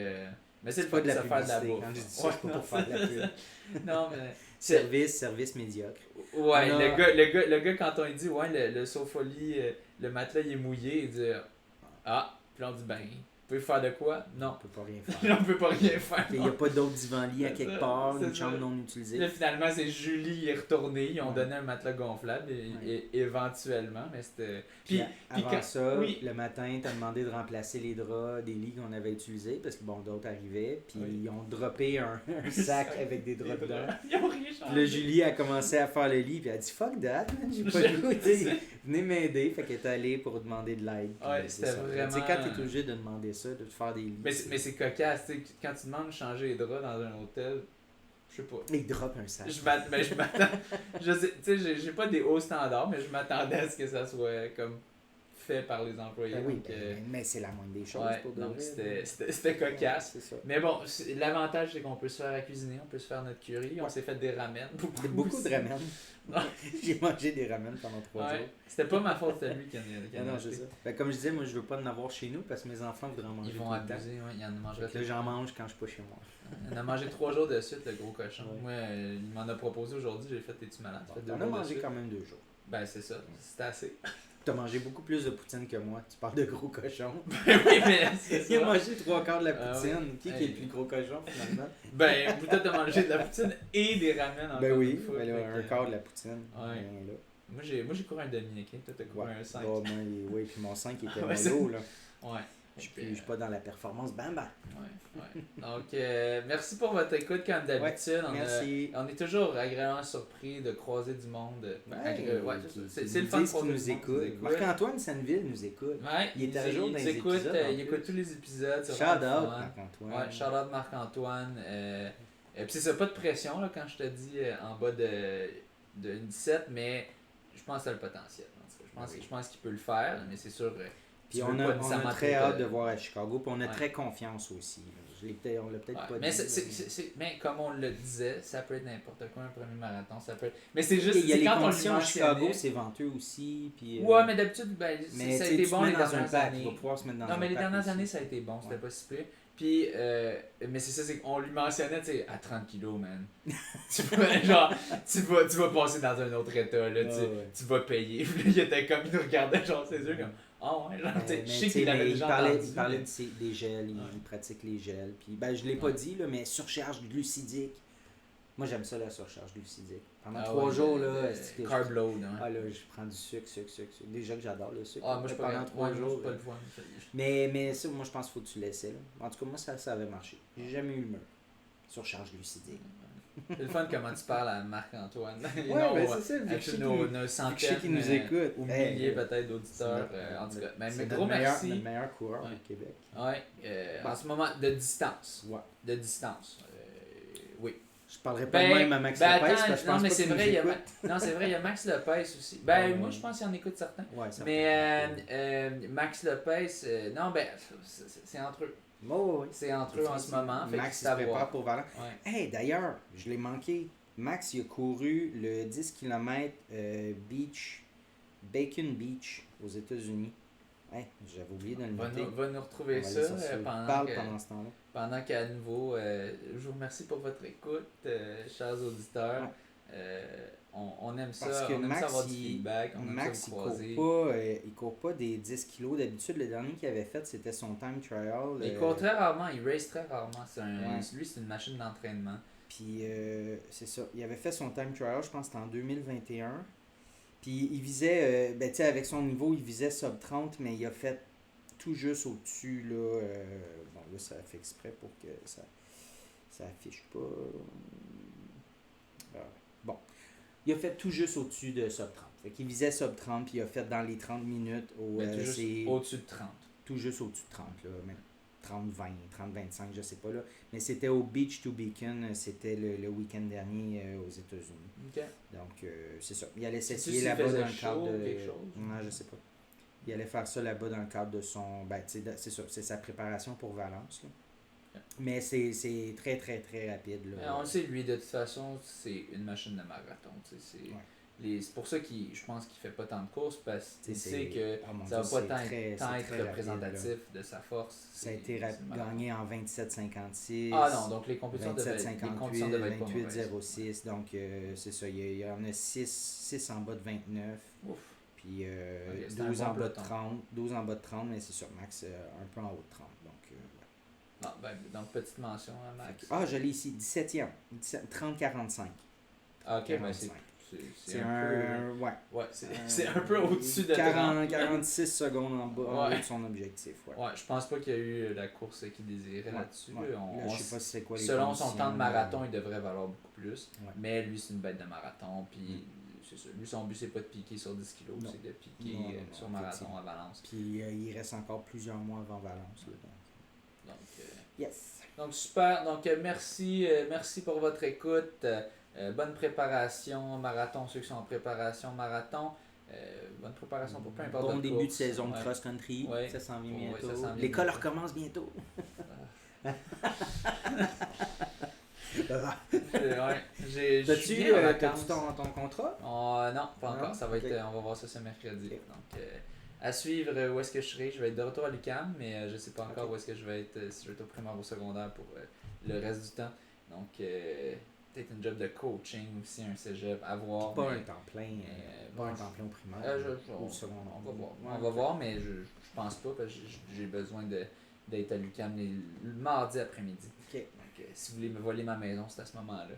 mais c'est pas le fun de faire de la bouffe. Quand je dis ça, c'est pas pour faire de la pub. Non, mais... Service médiocre. Ouais, le gars, quand on lui dit, le Sofolie, le matelas, il est mouillé, il dit, puis on dit, vous pouvez faire de quoi? Non. On peut pas rien faire. On peut pas rien faire. Il n'y a pas d'autres divan-lits à quelque part, une chambre non utilisée. Là, finalement, c'est Julie qui est retournée. Ils ont donné un matelas gonflable et éventuellement, mais c'était... Puis avant ça, le matin, tu as demandé de remplacer les draps des lits qu'on avait utilisés parce que d'autres arrivaient. Puis ils ont droppé un sac avec des draps dedans. Ils ont rien changé. Puis là, Julie a commencé à faire le lit. Puis elle a dit fuck that, man, j'ai pas le goût. Venez m'aider. Fait qu'elle est allée pour demander de l'aide. Ouais, c'était vraiment... Tu sais, quand tu es obligé de demander ça, de te faire des lits. Mais c'est cocasse, tu sais, quand tu demandes de changer les draps dans un hôtel, je sais pas. Il drop un sac. Je m'attends. Tu sais, j'ai pas des hauts standards, mais je m'attendais à ce que ça soit comme fait par les employés. Oui, mais c'est la moindre des choses pour de vrai. C'était cocasse. C'est ça. Mais bon, l'avantage, c'est qu'on peut se faire à cuisiner, on peut se faire notre curry, on s'est fait des ramen. Beaucoup de ramen. J'ai mangé des ramen pendant 3 jours. C'était pas ma faute, c'était lui qui en a non, je sais. Comme je disais, moi je veux pas en avoir chez nous parce que mes enfants voudraient en manger. Ils vont abuser, ils en mangeraient. Là, j'en mange quand je suis pas chez moi. Il en a mangé 3 jours de suite, le gros cochon. Moi, il m'en a proposé aujourd'hui, j'ai fait t'es-tu malade? On a mangé quand même 2 jours. Ben c'est ça, c'était assez. Tu as mangé beaucoup plus de poutine que moi. Tu parles de gros cochon. Ben oui, mais c'est ça. Il a mangé 3/4 de la poutine. Qui est le plus gros cochon finalement? Ben, peut-être de manger de la poutine et des ramen en Ben oui, un quart de la poutine. Ouais. Moi j'ai couru un demi, ok? Toi t'as couru un 5. Oui, puis mon 5 était mollo là. Ouais. Je suis pas dans la performance, bam. Ouais. Donc, merci pour votre écoute, comme d'habitude. Merci. On est toujours agréablement surpris de croiser du monde. C'est le fun pour nous écoute. Marc-Antoine Sandville nous écoute. Ouais, il est toujours dans les épisodes. Il écoute tous les épisodes. Shout out Marc-Antoine. Ouais, shout out Marc-Antoine. Puis c'est ça, pas de pression là, quand je te dis en bas de 17, mais je pense que ça a le potentiel. Je pense qu'il peut le faire, mais c'est sûr. Puis on a très hâte de voir à Chicago, puis on a très confiance aussi. On l'a peut-être pas dit. Mais comme on le disait, ça peut être n'importe quoi, un premier marathon, ça peut être... Mais c'est juste, il y a les quand conditions à Chicago, c'est venteux aussi. Puis, ouais, mais d'habitude, ça a été bon les dernières années. Il va pouvoir se mettre dans un pack. Non, mais les dernières années, ça a été bon, c'était pas si pire. Puis, mais c'est ça, c'est qu'on lui mentionnait, tu sais, à 30 kilos, man. tu vas passer dans un autre état, là, tu vas payer. Puis il était comme, il nous regardait, genre, ses yeux, comme, ouais, genre, je sais qu'il avait déjà entendu. Il parlait des gels, il pratique les gels. Puis, je l'ai pas dit, là, mais surcharge glucidique. Moi, j'aime ça, la surcharge glucidique. Pendant 3 jours, là, carb load, là, je prends du sucre. Déjà que j'adore le sucre. Moi, je pendant 3 jours, pas le fun. Mais ça, moi, je pense qu'il faut que tu laisses. Là. En tout cas, moi, ça avait marché. J'ai jamais eu le mur. Surcharge glucidique. C'est le fun comment tu parles à Marc-Antoine. Ouais, c'est ça. Avec nos centaines qui nous écoute. Ou milliers peut-être d'auditeurs. En tout cas, mais gros merci. C'est le meilleur coureur au Québec. Ouais, en ce moment, de distance. Ouais. De distance. Oui. Je parlerai pas même à Max Lopez, parce que je pense mais pas c'est qu'il vrai, nous écoute. il y a Max Lopez aussi. Moi, je pense qu'il en écoute certains. Ouais, mais Max Lopez, non, c'est entre eux. Oh, oui. C'est entre eux en ce moment. Max, il se prépare pour Valence. Ouais. Hey, d'ailleurs, je l'ai manqué. Max, il a couru le 10 km Bacon Beach aux États-Unis. Hey, j'avais oublié de le noter. Va nous retrouver ça pendant ce temps-là. Pendant qu'à nouveau, je vous remercie pour votre écoute, chers auditeurs. Ouais. On aime ça. Parce que on aime Max, ça avoir du feedback. Max, il court pas des 10 kilos. D'habitude, le dernier qu'il avait fait, c'était son time trial. Il court très rarement, il race très rarement. Lui, c'est une machine d'entraînement. Puis, c'est ça. Il avait fait son time trial, je pense que c'était en 2021. Puis, il visait, tu sais, avec son niveau, il visait sub 30, mais il a fait tout juste au-dessus, là. Bon, là, ça a fait exprès pour que ça affiche pas. Bon. Il a fait tout juste au-dessus de sub 30. Fait qu'il visait sub 30, puis il a fait dans les 30 minutes. Au-dessus de 30. Tout juste au-dessus de 30, là. Même 30-20, 30-25, je sais pas, là. Mais c'était au Beach to Beacon, c'était le week-end dernier aux États-Unis. Okay. Donc, c'est ça. Il allait s'essayer là-bas dans le cadre de. Non, je sais pas. Il allait faire ça là-bas dans le cadre de son. C'est ça, c'est sa préparation pour Valence, là. Mais c'est très, très, très rapide. Là. On le sait, lui, de toute façon, c'est une machine de marathon. C'est pour ça je pense qu'il fait pas tant de courses, parce qu'il sait que ça va pas tant être représentatif rapide, de sa force. Ça a été gagné en 27,56. Ah non, donc les compétitions 27,58, 28,06. Donc, c'est ça. Il y en a 6 en bas de 29. Ouf. Puis 12 en bas de 30. 12 en bas de 30, mais c'est sûr, Max, un peu en haut de 30. Donc, petite mention à Max. Ah, je l'ai ici, 17e. 30-45. Ah, ok, mais c'est un peu... Ouais, c'est un peu au-dessus de 46 secondes en bas de son objectif. Ouais, je pense pas qu'il y a eu la course qu'il désirait là-dessus. Ouais. Là, je sais pas c'est quoi les selon son temps de marathon, il devrait valoir beaucoup plus. Ouais. Mais lui, c'est une bête de marathon. Puis, c'est ça. Lui, son but, c'est pas de piquer sur 10 kilos, c'est de piquer sur marathon à Valence. Puis, il reste encore plusieurs mois avant Valence. Là, donc, yes. Donc, super. Donc, merci pour votre écoute. Bonne préparation marathon, ceux qui sont en préparation marathon. Bonne préparation pour peu importe. Bon début de saison de cross-country. Ouais. Ça s'en vient bientôt. L'école recommence bientôt. T'as-tu ton contrat? Non, pas encore. Ça va être, on va voir ça ce mercredi. Okay. Donc, à suivre où est-ce que je serai. Je vais être de retour à l'UQAM, mais je sais pas encore où est-ce que je vais être, si je vais être au primaire ou au secondaire pour le reste du temps. Donc, peut-être une job de coaching aussi, un cégep, à voir. Pas un temps plein. Pas un temps plein au primaire. Au secondaire. On va voir. On va voir, mais je pense pas, parce que j'ai besoin d'être à l'UQAM le mardi après-midi. Okay. Donc, si vous voulez me voler ma maison, c'est à ce moment-là.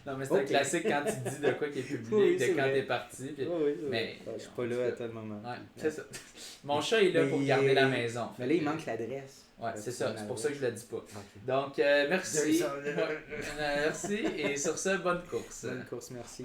Non, mais c'est un classique quand tu dis de quoi qui est public, de quand t'es parti. Puis... mais je suis pas là à tel moment. Ouais, c'est ça. Mon chat est là pour garder la maison. Mais là, il manque l'adresse. Ouais, c'est ça. C'est pour ça que je ne la dis pas. Okay. Donc, merci. Merci. Et sur ce, bonne course. Bonne course, merci.